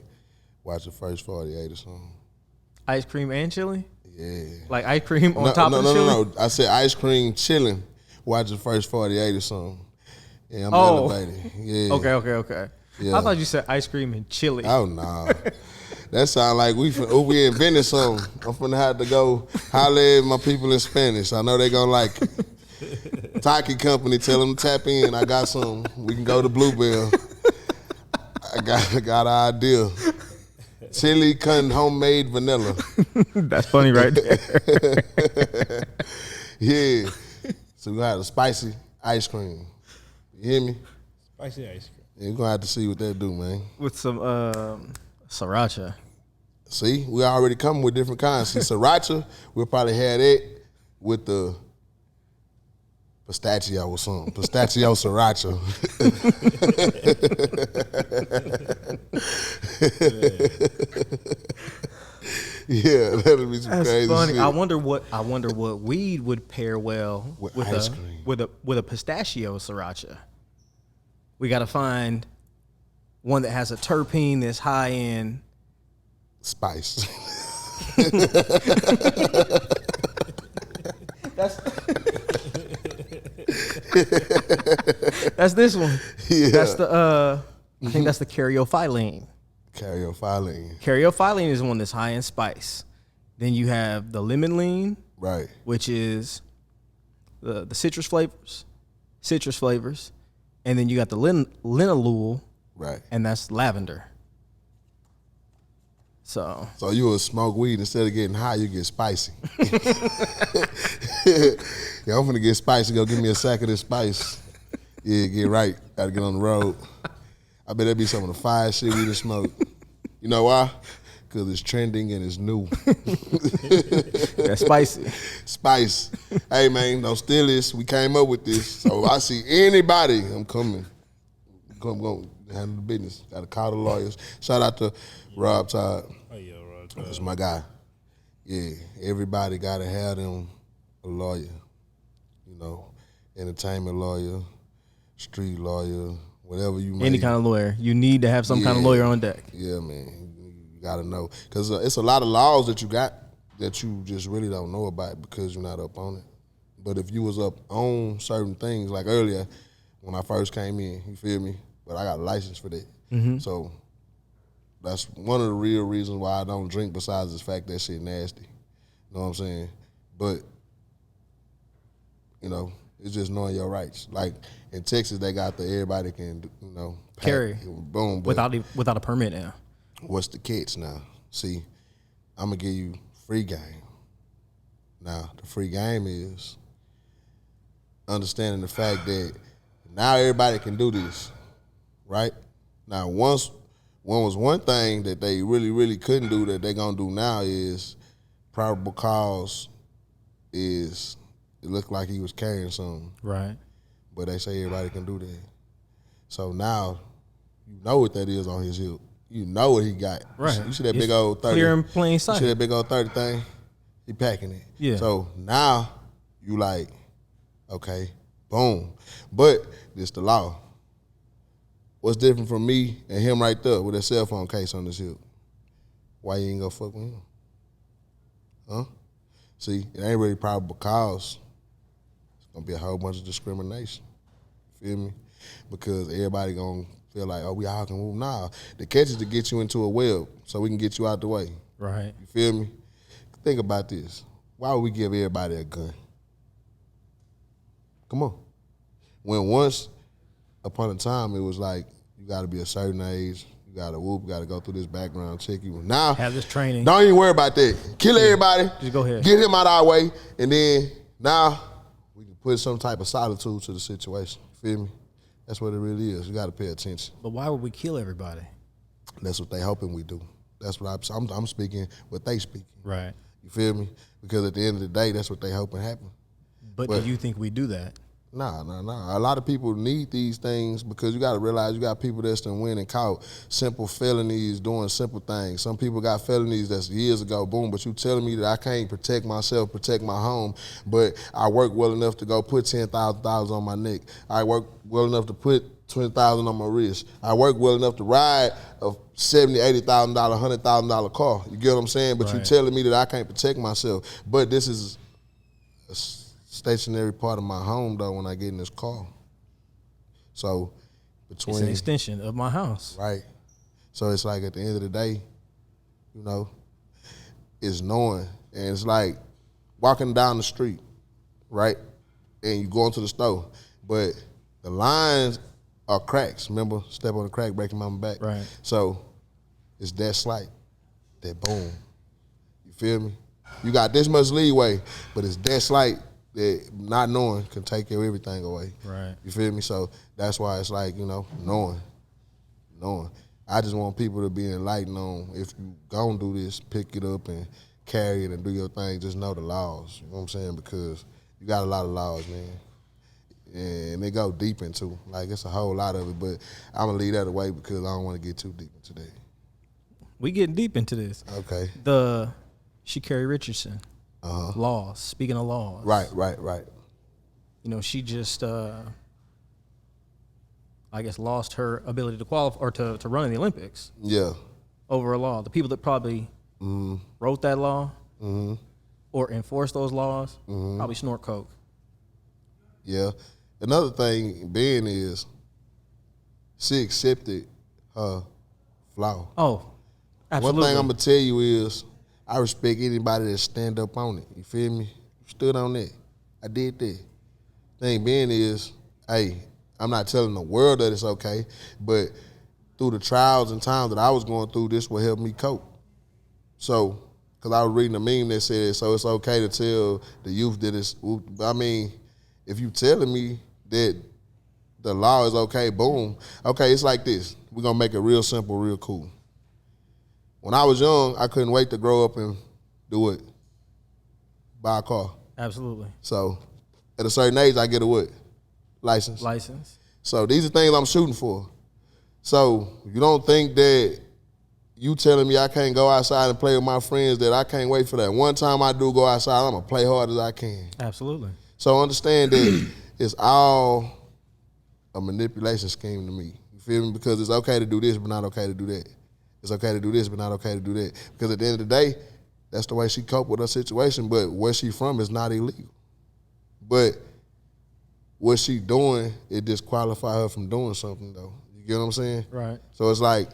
S3: watch the first 48 or something.
S2: Ice cream and chili?
S3: Yeah.
S2: Like ice cream on top of the chili?
S3: No. I said ice cream, chilling, watch the first 48 or something. Yeah, I'm elevated. Yeah.
S2: Okay.
S3: Yeah.
S2: I thought you said ice cream and chili.
S3: Oh, no. That sound like we invented something. I'm finna have to go holler at my people in Spanish. I know they gonna like it. Taki Company, tell them to tap in. I got some. We can go to Bluebell. I got an idea. Chili con homemade vanilla.
S2: That's funny right there.
S3: Yeah. So we got a spicy ice cream. You hear me?
S6: spicy ice cream.
S3: Yeah, we're gonna have to see what that do, man.
S2: With some sriracha.
S3: See, we already coming with different kinds. See, sriracha, we'll probably have that with the pistachio or something. Pistachio sriracha. Yeah, that'll be some
S2: That's
S3: crazy
S2: funny.
S3: shit.
S2: I wonder what weed would pair well
S3: With
S2: with
S3: ice
S2: a
S3: cream.
S2: with a pistachio sriracha. We got to find one that has a terpene that's high in
S3: Spice.
S2: That's this one.
S3: Yeah.
S2: That's the I think that's the caryophyllene.
S3: Caryophyllene.
S2: Caryophyllene is one that's high in spice. Then you have the lemon lean,
S3: Right.
S2: which is the citrus flavors, and then you got the linalool,
S3: Right.
S2: and that's lavender. So
S3: So you will smoke weed instead of getting high, you get spicy. Yeah, I'm gonna get spicy. Go give me a sack of this spice. Yeah, get right. Gotta get on the road. I bet that'd be some of the fire shit we just smoke. You know why? Because it's trending and it's new.
S2: that's spicy.
S3: Spice. Hey man, don't steal this. We came up with this. So if I see anybody, I'm coming. Go handle the business. Gotta call the lawyers. Shout out to Rob Todd.
S6: Oh yeah, Rob.
S3: That's my guy. Yeah, everybody gotta have them a lawyer. you know, entertainment lawyer, street lawyer, whatever you may.
S2: Any kind of lawyer. You need to have some kind of lawyer on deck.
S3: Yeah, man. You got to know. Because it's a lot of laws that you got that you just really don't know about because you're not up on it. But if you was up on certain things, like earlier when I first came in, you feel me? But I got a license for that. So that's one of the real reasons why I don't drink besides the fact that shit nasty. You know what I'm saying? But, you know, it's just knowing your rights. Like in Texas, they got everybody can, you know,
S2: Carry.
S3: Boom. But
S2: Without a permit now.
S3: what's the catch now? See, I'm going to give you free game. Now, the free game is understanding the fact that now everybody can do this, right? Now, one thing that they really, really couldn't do that they're going to do now is probable cause is it looked like he was carrying something.
S2: Right.
S3: But they say everybody can do that. So now you know what that is on his hip. You know what he got.
S2: Right.
S3: You see that
S2: It's
S3: big old 30.
S2: clear in plain
S3: You
S2: sight.
S3: see that big old 30 thing? He packing it.
S2: Yeah.
S3: So now you like, okay, boom. But this the law. What's different from me and him right there with a cell phone case on his hip? Why you ain't gonna fuck with him? Huh? See, it ain't really probable cause. It's gonna be a whole bunch of discrimination. Feel me? Because everybody gonna feel like, oh, we all can move. Nah, the catch is to get you into a web so we can get you out the way.
S2: Right.
S3: You feel me? Think about this. Why would we give everybody a gun? Come on. When once upon a time it was like you got to be a certain age, you got to whoop, you got to go through this background check. You now
S2: Have this training.
S3: don't even worry about that. Kill everybody.
S2: Just go ahead.
S3: Get him out of our way, and then now we can put some type of solitude to the situation. Feel me? That's what it really is. You got to pay attention.
S2: But why would we kill everybody?
S3: That's what they hoping we do. That's what I'm speaking. What they speaking.
S2: Right.
S3: You feel me? Because at the end of the day, that's what they hoping happen.
S2: But do you think we do that?
S3: Nah. A lot of people need these things because you got to realize you got people that's done win and caught simple felonies doing simple things. Some people got felonies that's years ago, boom, but you telling me that I can't protect myself, protect my home, but I work well enough to go put $10,000 on my neck. I work well enough to put $20,000 on my wrist. I work well enough to ride a $70,000, $80,000, $100,000 car. You get what I'm saying? But you telling me that I can't protect myself. But this is a stationary part of my home, though, when I get in this car. So between...
S2: It's an extension of my house.
S3: Right. So it's like at the end of the day, you know, it's knowing. And it's like walking down the street, right? And you go into the store. But the lines are cracks. Remember, step on the crack, breaking my back.
S2: Right.
S3: So it's that slight, that boom. You feel me? You got this much leeway, but it's that slight that not knowing can take everything away.
S2: Right.
S3: You feel me? So that's why it's like, you know, knowing. I just want people to be enlightened on if you gonna do this, pick it up and carry it and do your thing. Just know the laws. You know what I'm saying? Because you got a lot of laws, man. And they go deep into, like, it's a whole lot of it, but I'm going to leave that away because I don't want to get too deep into that.
S2: We getting deep into this.
S3: Okay.
S2: The Sha'Carri Richardson laws, speaking of laws.
S3: Right.
S2: You know, she just, I guess, lost her ability to qualify or to run in the Olympics.
S3: Yeah.
S2: Over a law. The people that probably wrote that law or enforced those laws probably snort coke.
S3: Yeah. Another thing being is she accepted her flaw.
S2: Oh, absolutely.
S3: One thing I'm going to tell you is I respect anybody that stand up on it. You feel me? Stood on that. I did that. Thing being is, hey, I'm not telling the world that it's okay, but through the trials and times that I was going through, this will help me cope. So, because I was reading a meme that said, so it's okay to tell the youth that it's, I mean, if you telling me that the law is okay, boom. Okay, it's like this. We're going to make it real simple, real cool. When I was young, I couldn't wait to grow up and do it. Buy a car.
S2: Absolutely.
S3: So at a certain age, I get a what? License. So these are things I'm shooting for. So you don't think that you telling me I can't go outside and play with my friends, that I can't wait for that. One time I do go outside, I'm going to play hard as I can.
S2: Absolutely.
S3: So understand that it's all a manipulation scheme to me. You feel me? Because it's okay to do this, but not okay to do that. It's okay to do this, but not okay to do that. Because at the end of the day, that's the way she coped with her situation. But where she from is not illegal. But what she doing, it disqualify her from doing something though. You get what I'm saying?
S2: Right.
S3: So it's like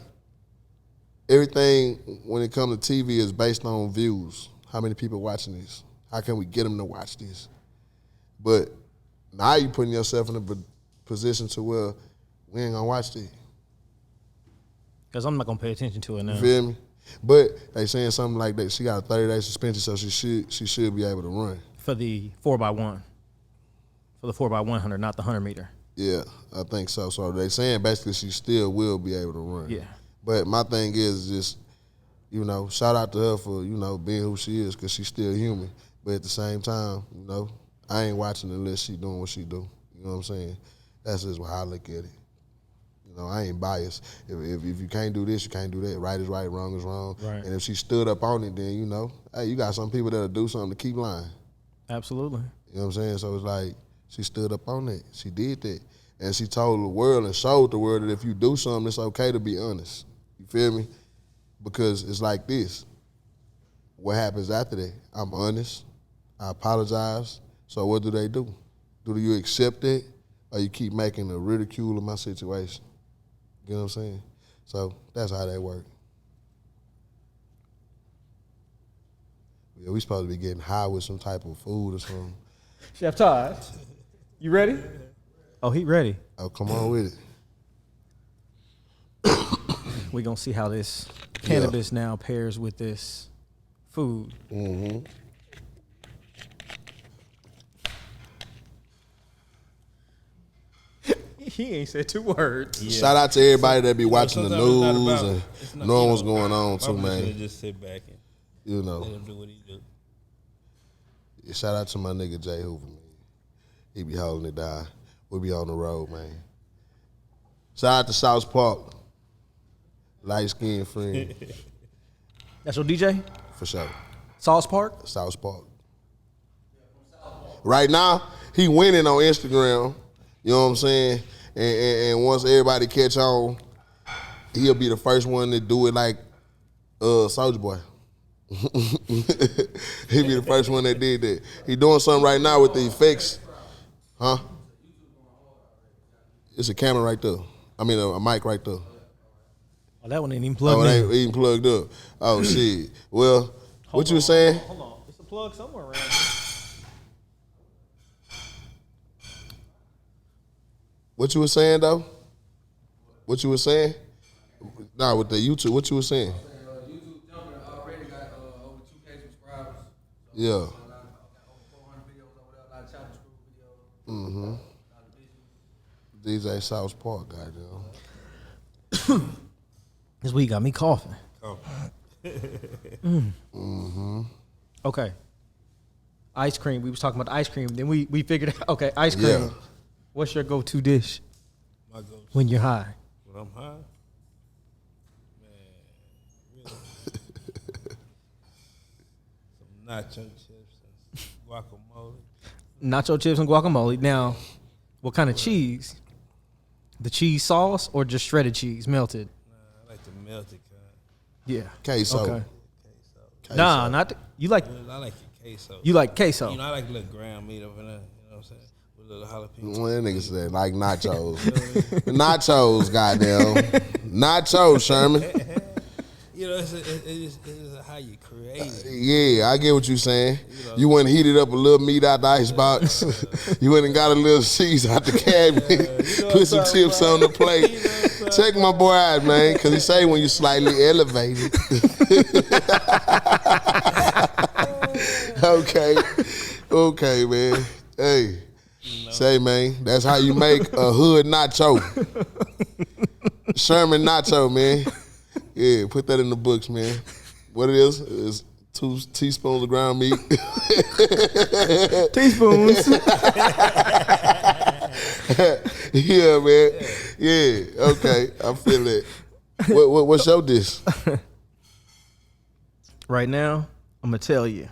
S3: everything when it comes to TV is based on views. How many people watching this? How can we get them to watch this? But now you putting yourself in a position to where we ain't gonna watch this.
S2: Because I'm not gonna pay attention to it now.
S3: You feel me? But they saying something like that. She got a 30-day suspension, so she should be able to run.
S2: For the 4x1. For the 4x100, not the 100 meter.
S3: Yeah, I think so. So they saying basically she still will be able to run.
S2: Yeah.
S3: But my thing is just, shout out to her for, being who she is because she's still human. But at the same time, I ain't watching unless she doing what she do. You know what I'm saying? That's just how I look at it. I ain't biased. If you can't do this, you can't do that. Right is right, wrong is wrong.
S2: Right.
S3: And if she stood up on it, then, hey, you got some people that'll do something to keep lying.
S2: Absolutely.
S3: You know what I'm saying? So it's like she stood up on that. She did that. And she told the world and showed the world that if you do something, it's okay to be honest. You feel me? Because it's like this. What happens after that? I'm honest. I apologize. So what do? Do you accept it or you keep making a ridicule of my situation? You know what I'm saying? So that's how that works. Yeah, we supposed to be getting high with some type of food or something.
S2: Chef Todd, you ready? Oh, he ready.
S3: Oh, come on with it.
S2: We're going to see how this cannabis now pairs with this food.
S3: Mm-hmm.
S2: He ain't said 2 words.
S3: Yeah. Shout out to everybody that be watching the
S6: sometimes
S3: news and knowing what's going on too, man.
S6: Just sit back and
S3: let
S6: him do what he do.
S3: Yeah, shout out to my nigga Jay Hoover, man. He be holding it down. We be on the road, man. Shout out to South Park, light skinned friend.
S2: That's your DJ?
S3: For sure.
S2: Sauce Park?
S3: South Park. Right now, he winning on Instagram. You know what I'm saying? And once everybody catch on, he'll be the first one to do it like Soulja Boy. He'll be the first one that did that. He doing something right now with the effects. Huh? It's a camera right there. I mean, a mic right there.
S2: Oh, that one ain't even plugged in.
S3: Oh, it ain't even plugged up. Oh, shit. Well, what you were saying?
S2: Hold on. It's a plug somewhere around here.
S3: What you were saying, though? What you were saying? Nah, with the YouTube, what you were saying?
S8: YouTube jumping already got over 2K subscribers.
S3: Yeah.
S8: Over 400 videos over there, a lot of chapter school videos.
S3: Mm-hmm. DJ South Park, goddamn.
S2: This week got me coughing.
S6: Oh.
S3: Mm-hmm.
S2: Okay. Ice cream. We was talking about the ice cream. Then we figured out, okay, ice cream.
S3: Yeah.
S2: What's your go-to dish
S6: My go-to
S2: when you're high?
S6: when I'm high, man, really. Some nacho chips and some guacamole.
S2: Nacho chips and guacamole. Now, what kind of cheese? The cheese sauce or just shredded cheese, melted?
S6: Nah, I like the melted kind.
S2: Yeah.
S3: Queso.
S2: Okay.
S6: Queso.
S2: Nah, not you like
S6: I like the queso.
S2: you like queso.
S6: You know, I like a little ground meat over there. You know what I'm saying? With a little jalapeno.
S3: Well, that nigga said like nachos. Nachos, goddamn. Nachos, Sherman.
S6: You know, it's how you create it.
S3: Yeah, I get what you're saying. You went and heated up a little meat out the icebox. You went and got a little cheese out the cabinet. Put some chips on the plate. Check my boy out, man, because he say when you slightly elevated. Okay, man. Hey, say, man, that's how you make a hood nacho. Sherman nacho, man. Yeah, put that in the books, man. What it is 2 teaspoons of ground meat.
S2: Teaspoons.
S3: Yeah, man. Yeah, okay. I feel it. What's your dish?
S2: Right now, I'm gonna tell you.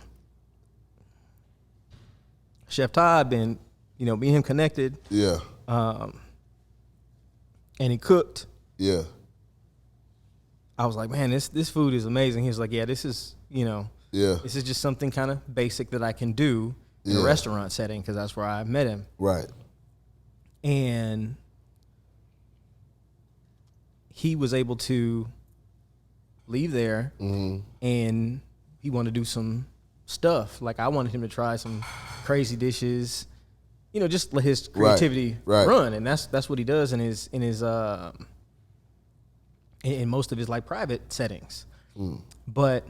S2: Chef Todd been, me and him connected.
S3: Yeah.
S2: And he cooked.
S3: Yeah.
S2: I was like, man, this food is amazing. He was like, yeah, this is, this is just something kind of basic that I can do in a restaurant setting because that's where I met him.
S3: Right.
S2: And he was able to leave there and he wanted to do some stuff. Like I wanted him to try some crazy dishes, just let his creativity run. And that's what he does in his in most of his like private settings. But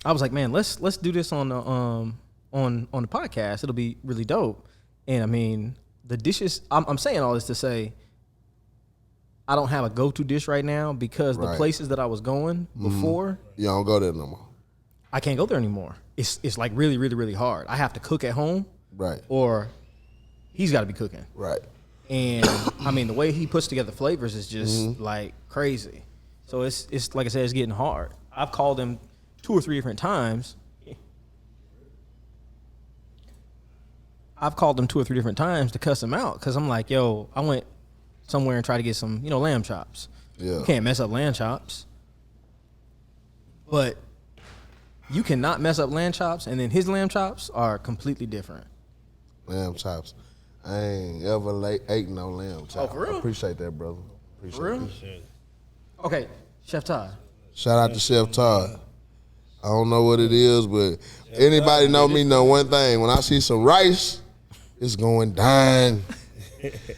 S2: I was like, man, let's do this on the podcast. It'll be really dope. And I mean, the dishes, I'm saying all this to say I don't have a go-to dish right now because the places that I was going before,
S3: you don't go there no more.
S2: I can't go there anymore. It's like really, really, really hard. I have to cook at home,
S3: right? Or
S2: he's got to be cooking,
S3: right?
S2: And I mean, the way he puts together flavors is just like crazy. So it's like I said, it's getting hard. I've called him 2 or 3 different times. I've called him 2 or 3 different times to cuss him out because I'm like, yo, I went somewhere and try to get some, lamb chops. Yeah. You can't mess up lamb chops. But you cannot mess up lamb chops, and then his lamb chops are completely different.
S3: Lamb chops. I ain't ever ate no lamb chops.
S2: Oh, for real?
S3: I appreciate that, brother. Appreciate
S2: for real?
S3: It.
S2: Okay, Chef Todd.
S3: Shout out to Chef Todd. I don't know what it is, but anybody know me know one thing. When I see some rice, it's going down.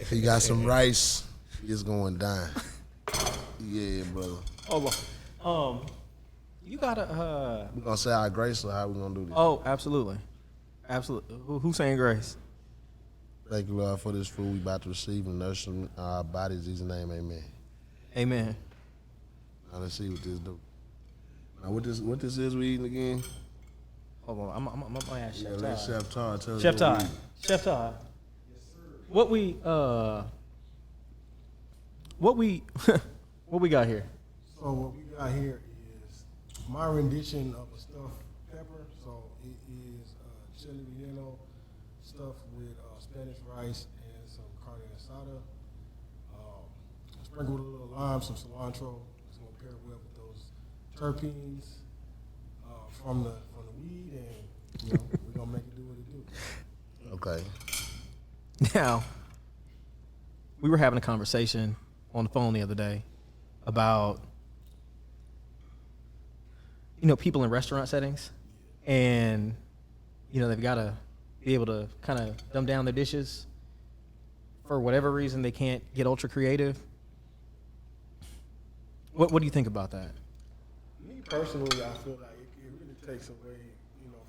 S3: He got some rice, it's going down. Yeah, brother.
S2: Oh, you gotta.
S3: We gonna say our grace, or how we gonna do this?
S2: Oh, absolutely, Who's saying grace?
S3: Thank you, Lord, for this food we about to receive and nourish our bodies. In Jesus' name, amen.
S2: Amen.
S3: Now let's see what this do. Now what this is we eating again?
S2: Hold on, I'm gonna ask Chef Todd.
S3: Let Chef Todd tell us.
S2: Chef Todd. Chef Todd. What we what we got here?
S9: So what we got here is my rendition of a stuffed pepper. So it is chili relleno stuffed with Spanish rice and some carne asada. Sprinkled with a little lime, some cilantro. It's gonna pair well with those terpenes from the weed, and we're gonna make it do what it do.
S3: Okay.
S2: Now, we were having a conversation on the phone the other day about, people in restaurant settings, and, they've got to be able to kind of dumb down their dishes. For whatever reason, they can't get ultra creative. What do you think about that?
S9: Me personally, I feel like it really takes away,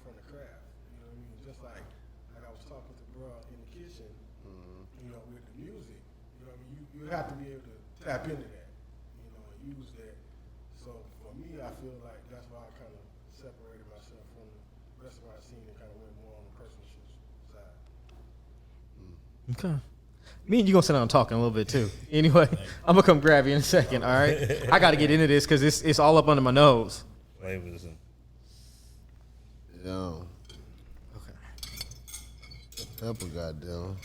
S9: from the craft. You know what I mean? Just like I was talking to bro in the kitchen, with the music. You know what I mean? You have to be able to tap into that, and use that. So for me, I feel like that's why I kind of separated myself from the restaurant scene and kind of went more on the personal side.
S2: Okay. Me and you gonna sit down and talk in a little bit too. Anyway, I'm gonna come grab you in a second. All right, I got to get into this because it's all up under my nose.
S6: Flavors.
S3: Yeah.
S2: Okay.
S3: Pepper, goddamn.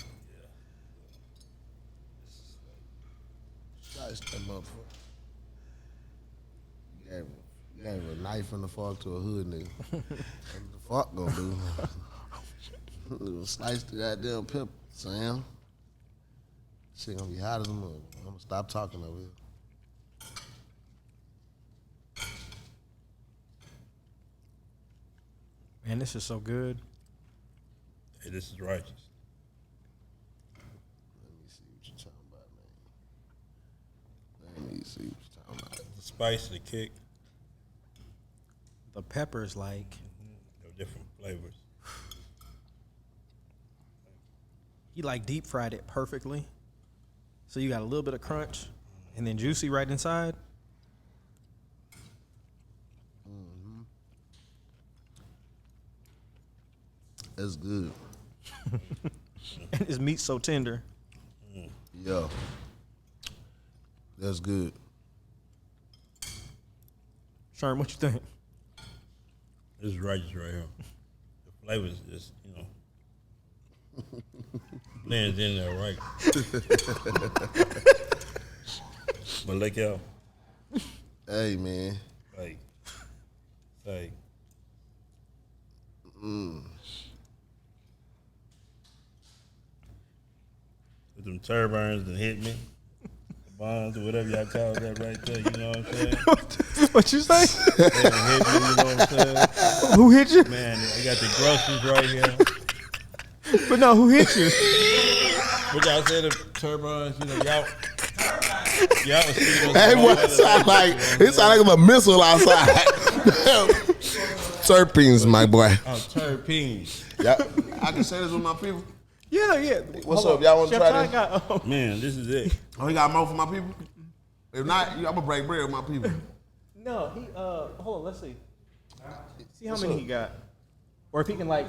S3: Slice that motherfucker. You gave a knife and a fork to a hood nigga. What the fuck gonna do? Slice the goddamn pepper, Sam. Shit gonna be hot as a mother. I'm gonna stop talking over here.
S2: Man, this is so good.
S6: Hey, this is righteous.
S3: Let me see what you're talking about, man. Let me see what you're talking about.
S6: The spice, the kick,
S2: The pepper's like
S6: the different flavors.
S2: he like deep fried it perfectly. So you got a little bit of crunch and then juicy right inside.
S3: That's good.
S2: And his meat's so tender.
S3: Yeah. That's good.
S2: Sherm, what you think?
S6: This is righteous right here. The flavors just, Blends in there, right? But look out.
S10: Hey, man.
S6: Like. With them turbines that hit me. Bonds or whatever y'all call that right there, you know what I'm saying?
S2: What you say?
S6: Hit me, you know what I'm saying?
S2: Who hit you?
S6: Man, I got the groceries right here.
S2: But no, who hit you?
S6: What y'all say the turbines, you know, y'all was speaking.
S10: Hey, what it sound like? It sound like a missile outside. Terpenes, my boy.
S6: Oh, terpenes.
S10: Yeah, I can say this with my people.
S2: Yeah.
S10: What's up? Y'all want to
S2: Chef
S10: try
S2: Ty
S10: this?
S2: got,
S6: Man, this is it.
S10: Oh, he got more for my people? If not, I'm going to break bread with my people.
S2: No, he hold on, let's see. See how many he got. Or if he can like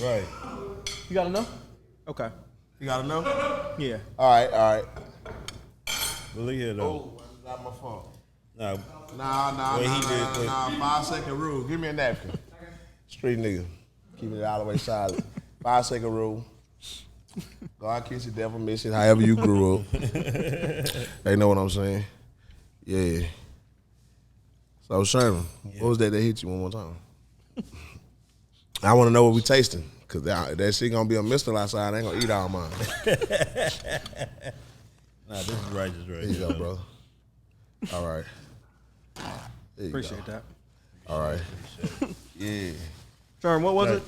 S6: Right.
S2: you got enough? Okay.
S10: You got enough?
S2: Yeah.
S10: All right.
S6: But look here though.
S10: Oh, not my fault.
S6: Nah,
S10: Nah,
S6: What he did,
S10: 5-second rule. Give me a napkin. Street nigga. Keep it all the way solid. 5-second rule. God kiss your devil mission, however you grew up. They know what I'm saying. Yeah. So Sherman, what was that hit you one more time? I want to know what we tasting. Cause that shit gonna be a missile outside. I ain't gonna eat all mine.
S6: Nah, this is righteous right
S10: There you go, brother. All right. There you
S2: Appreciate
S10: go.
S2: that.
S10: All right. Yeah.
S2: Sherm, what was it?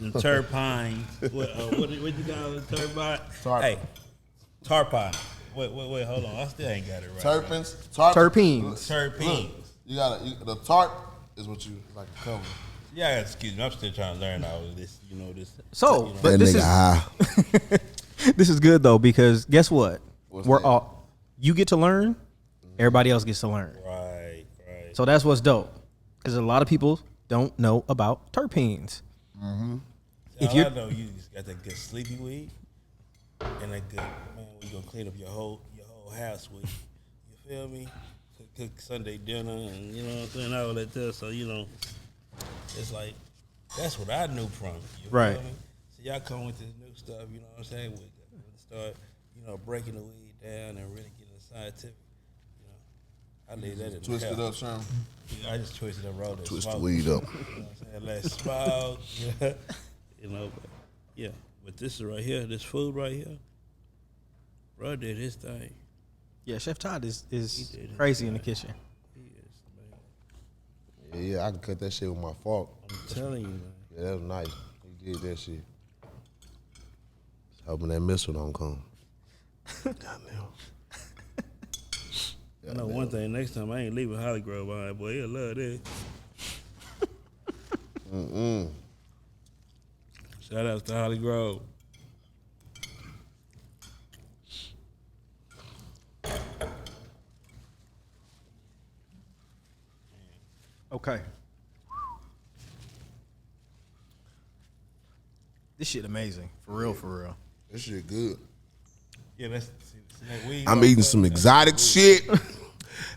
S6: The turpines. What you call it? Turbine? Hey, tarpine. Wait, hold on. I still ain't got it right.
S10: Terpenes.
S2: Terpenes.
S6: Terpenes.
S10: You got the tarp is what you like to cover.
S6: Yeah, excuse me. I'm still trying to learn all of this. You know this.
S2: So,
S6: you know.
S2: but this is this is good though because guess what? We're
S10: that?
S2: all you get to learn, everybody else gets to learn.
S6: Right.
S2: So that's what's dope because a lot of people don't know about terpenes.
S10: Mm-hmm.
S2: If
S6: All
S2: you're
S6: I know, you just got that good sleepy weed and that good man. We gonna clean up your whole house weed. You feel me? Cook Sunday dinner and you know what I'm saying, all that stuff. So you know, it's like that's what I knew from you.
S2: Right.
S6: Feel me? So y'all come with this new stuff. You know what I'm saying? We start breaking the weed down and really getting scientific. You know, I leave that in the
S10: Twist it
S6: house.
S10: up, Sherm.
S6: Yeah, I just twisted up, rolled it.
S10: Twist the
S6: smoke.
S10: weed up.
S6: You know what I'm saying? Let's smoke. You know, but yeah. But this is right here, this food right here. Bro did his thing.
S2: yeah, Chef Todd is
S6: He did it.
S2: crazy in the kitchen.
S6: He is, man.
S10: Yeah, I can cut that shit with my fork.
S6: I'm telling you, man.
S10: Yeah, that was nice. He did that shit. Hoping that missile don't come. Goddamn.
S6: I know one thing. Next time I ain't leaving Holly Grove behind, boy. He'll love this. Shout outs to Holly Grove.
S2: Okay. This shit amazing. For real.
S10: This shit good.
S6: Yeah, that's that weed.
S10: I'm eating some exotic shit.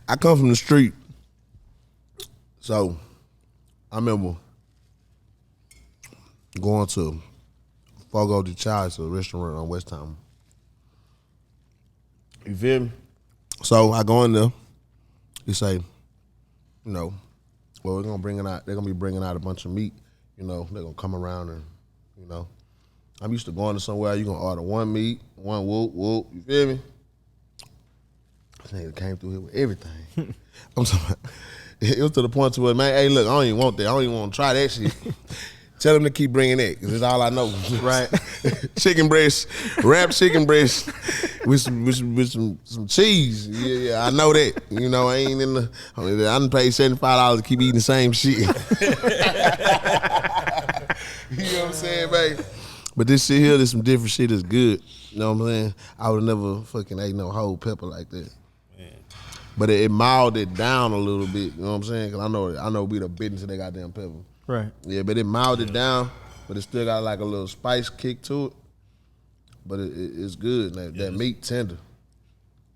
S10: I come from the street. So, I remember going to Fogo de Chao, a restaurant on West Town. You feel me? So, I go in there. They say, you know, well, they're going to be bringing out a bunch of meat. You know, they're going to come around and, you know. I'm used to going to somewhere, you're going to order one meat, one whoop, you feel me? This nigga came through here with everything. I'm talking about, it was to the point to where, man, hey, look, I don't even want that. I don't even want to try that shit. Tell them to keep bringing that, because it's all I know.
S2: Right.
S10: Chicken breast, wrapped chicken breast with some cheese. Yeah, I know that. You know, I ain't in the, I done paid $75 to keep eating the same shit. You know what I'm saying, babe? But this shit here, there's some different shit that's good. You know what I'm saying? I would never fucking ate no whole pepper like that.
S6: Man.
S10: But it mild it down a little bit. You know what I'm saying? Because I know we done bit into that goddamn pepper.
S2: Right.
S10: Yeah, but it mild it down, but it still got like a little spice kick to it. But it's good. That meat tender.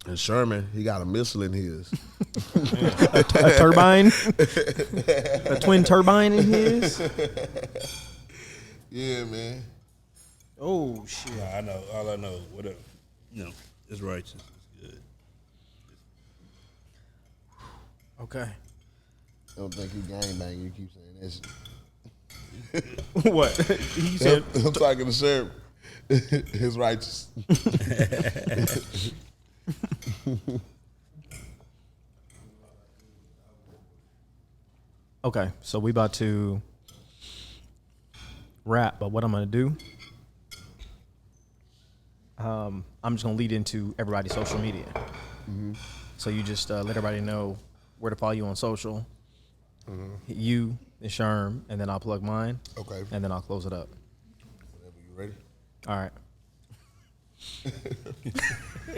S10: And Sherman, he got a missile in his.
S2: A turbine? A twin turbine in his?
S3: Yeah, man.
S2: Oh shit.
S6: Nah, I know. All I know, whatever. You know, it's righteous. It's good.
S2: Okay.
S10: I don't think you gangbang. You keep saying that shit.
S2: What? He said.
S3: I'm talking to Sheriff. It's righteous.
S2: Okay, so we about to wrap, but what I'm gonna do, I'm just gonna lead into everybody's social media. So you just let everybody know where to follow you on social. You and Sherm, and then I'll plug mine.
S3: Okay.
S2: And then I'll close it up.
S3: Whenever you ready.
S2: All right.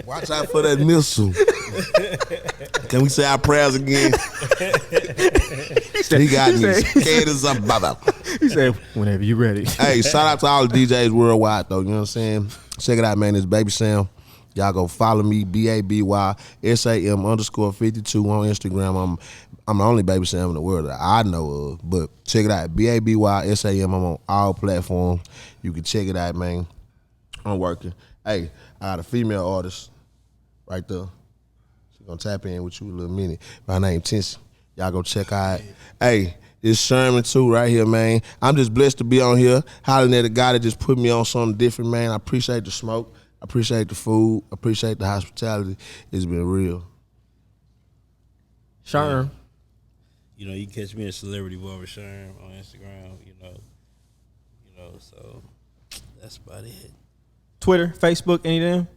S10: Watch out for that missile. Can we say our prayers again? He got me scared as a mother.
S2: He said, whenever you ready.
S10: Hey, shout out to all the DJs worldwide, though. You know what I'm saying? Check it out, man. It's Baby Sam. Y'all go follow me, BABYSAM_52 on Instagram. I'm the only Baby Sam in the world that I know of. But check it out, BABYSAM. I'm on all platforms. You can check it out, man. I'm working. Hey, I got a female artist right there. She's gonna tap in with you in a little minute. My name Tensi. Y'all go check out. Hey, it's Sherman too right here, man. I'm just blessed to be on here, hollering at a guy that just put me on something different, man. I appreciate the smoke. I appreciate the food. I appreciate the hospitality. It's been real.
S2: Sherm.
S6: You know, you catch me at Celebrity Barber Sherm on Instagram. You know, so that's about it.
S2: Twitter, Facebook, any of them?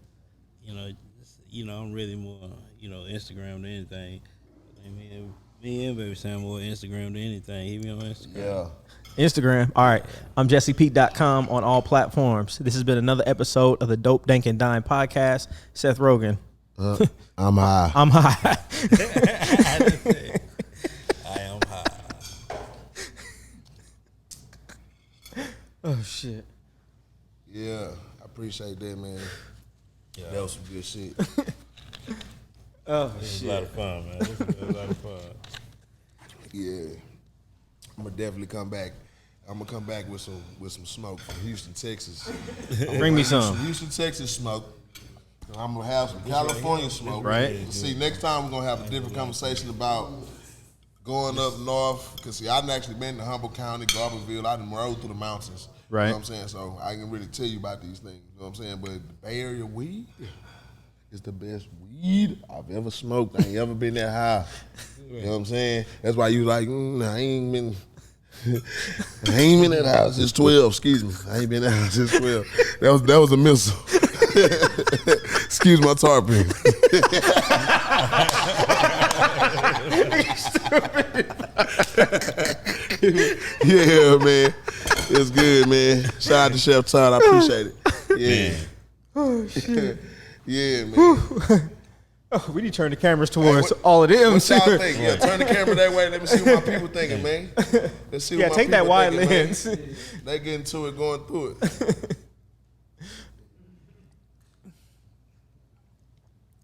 S6: I'm really more, Instagram than anything. Me and Baby Sam more Instagram than anything. He be on Instagram.
S10: Yeah.
S2: Instagram. All right. I'm JessePete.com on all platforms. This has been another episode of the Dope Dank and Dime podcast. Seth Rogen.
S10: I'm high.
S2: I'm high.
S6: I am high.
S2: Oh, shit.
S3: Yeah, I appreciate that, man.
S6: Yeah.
S3: That was some good shit.
S2: Oh,
S6: This was a lot of fun, man. This was a lot of fun.
S3: Yeah, I'm gonna definitely come back. I'm gonna come back with some smoke from Houston, Texas.
S2: Bring me some.
S3: Houston, Texas smoke. And I'm gonna have some California smoke.
S2: Right.
S3: See, next time we're gonna have a different conversation about going up north. Cause see, I've actually been to Humboldt County, Garberville. I done rode through the mountains.
S2: Right.
S3: You know what I'm saying? So I can really tell you about these things. You know what I'm saying? But the Bay Area weed is the best weed I've ever smoked. I ain't ever been that high. You know what I'm saying? That's why you like, I ain't been that high since 12. Excuse me. I ain't been that high since 12. That was a missile. Excuse my tarpon. Yeah, man. It's good, man. Shout out to Chef Todd. I appreciate it. Yeah.
S6: Man.
S2: Oh, shit.
S3: Yeah, man.
S2: Oh, we need to turn the cameras towards all of them.
S3: What y'all think? Yeah, turn the camera that way. Let me see what my people thinking, man. Let's see what my
S2: take that
S3: people
S2: wide
S3: thinking,
S2: lens.
S3: Man. They get into it, going through it.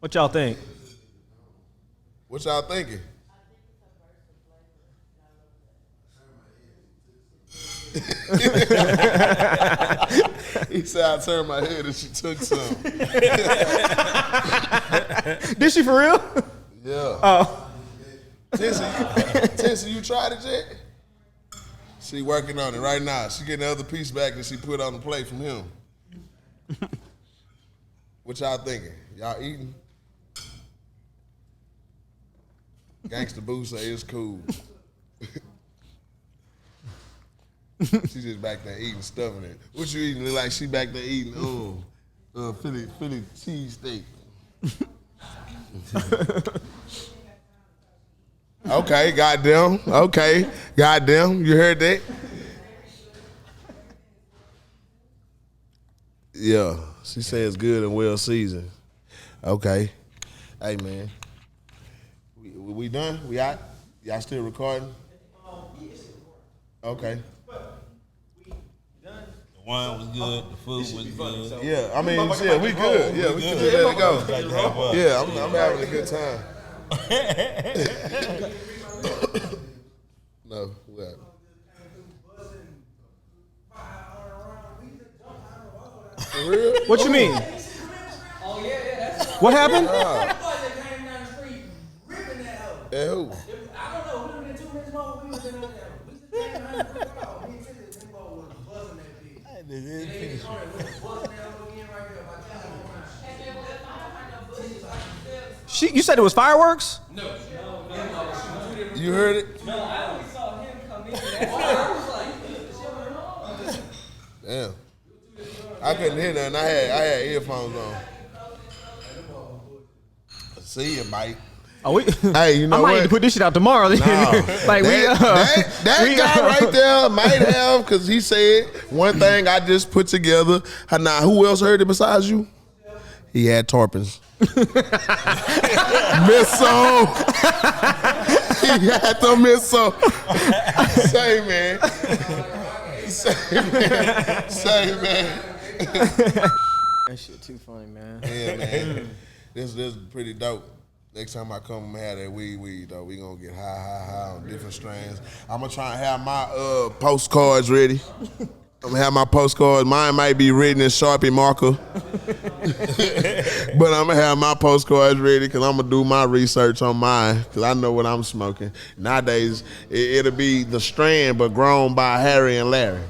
S2: What y'all think?
S3: What y'all thinking? He said I turned my head and she took some.
S2: Did she for real?
S3: Yeah.
S2: Oh.
S3: Tessa, you tried it yet? She working on it right now. She getting the other piece back that she put on the plate from him. What y'all thinking? Y'all eating? Gangsta Boo say it's cool. She just back there eating, stuffing it. What you eating? Look like she back there eating, Philly cheesesteak. Okay, goddamn. Okay, goddamn. You heard that? Yeah, she said it's good and well seasoned. Okay. Hey, man. We done? We out? Y'all still recording? Okay.
S6: The wine was good. The food was good.
S3: Yeah, I mean, yeah, we good. Yeah, we can just let it go. Yeah, I'm having a good time. No, what? For real?
S2: What you mean? What happened?
S3: Yeah, who?
S2: You said it was fireworks?
S3: You heard it?
S8: No, I only saw him come in.
S3: Damn. I couldn't hear nothing. I had earphones on. See you, Mike.
S2: Oh,
S3: Hey, you know
S2: I might
S3: what?
S2: need to put this shit out tomorrow.
S3: No.
S2: Like
S3: that guy right there might have, because he said one thing I just put together. Now, who else heard it besides you? He had Torpins. Missile. He had the missile. Say, man. Say, man.
S2: That shit too funny, man.
S3: Yeah, man. This is pretty dope. Next time I come, I'm gonna have that weed though. We gonna get high on different strands. I'm gonna try and have my postcards ready. I'm gonna have my postcards. Mine might be written in Sharpie marker, but I'm gonna have my postcards ready because I'm gonna do my research on mine because I know what I'm smoking. Nowadays, it'll be the strand, but grown by Harry and Larry.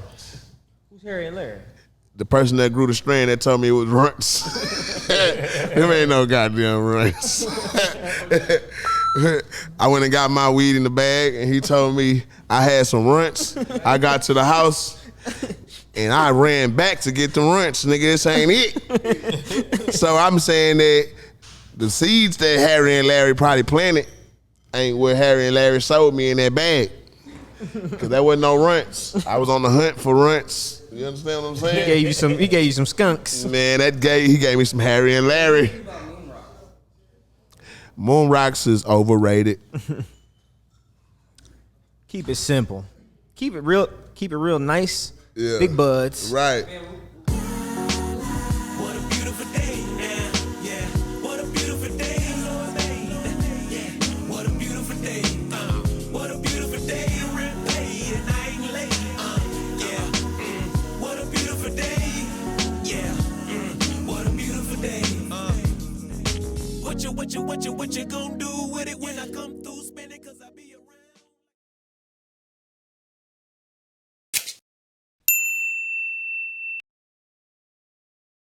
S2: Who's Harry and Larry?
S3: The person that grew the strand that told me it was runts. Them ain't no goddamn runts. I went and got my weed in the bag, and he told me I had some runts. I got to the house, and I ran back to get the runts. Nigga, this ain't it. So I'm saying that the seeds that Harry and Larry probably planted ain't what Harry and Larry sold me in that bag. Because there wasn't no runts. I was on the hunt for runts. You understand what I'm saying?
S2: He gave you some skunks.
S3: Man, he gave me some Harry and Larry. Moon Rocks is overrated.
S2: Keep it simple. Keep it real nice.
S3: Yeah.
S2: Big buds.
S3: Right.
S4: What a beautiful day, yeah. What a beautiful day, Lord, yeah. What a beautiful day, what a beautiful day, real paid and I ain't late, yeah. What a beautiful day, yeah. What a beautiful day, what you gonna do with it when I come?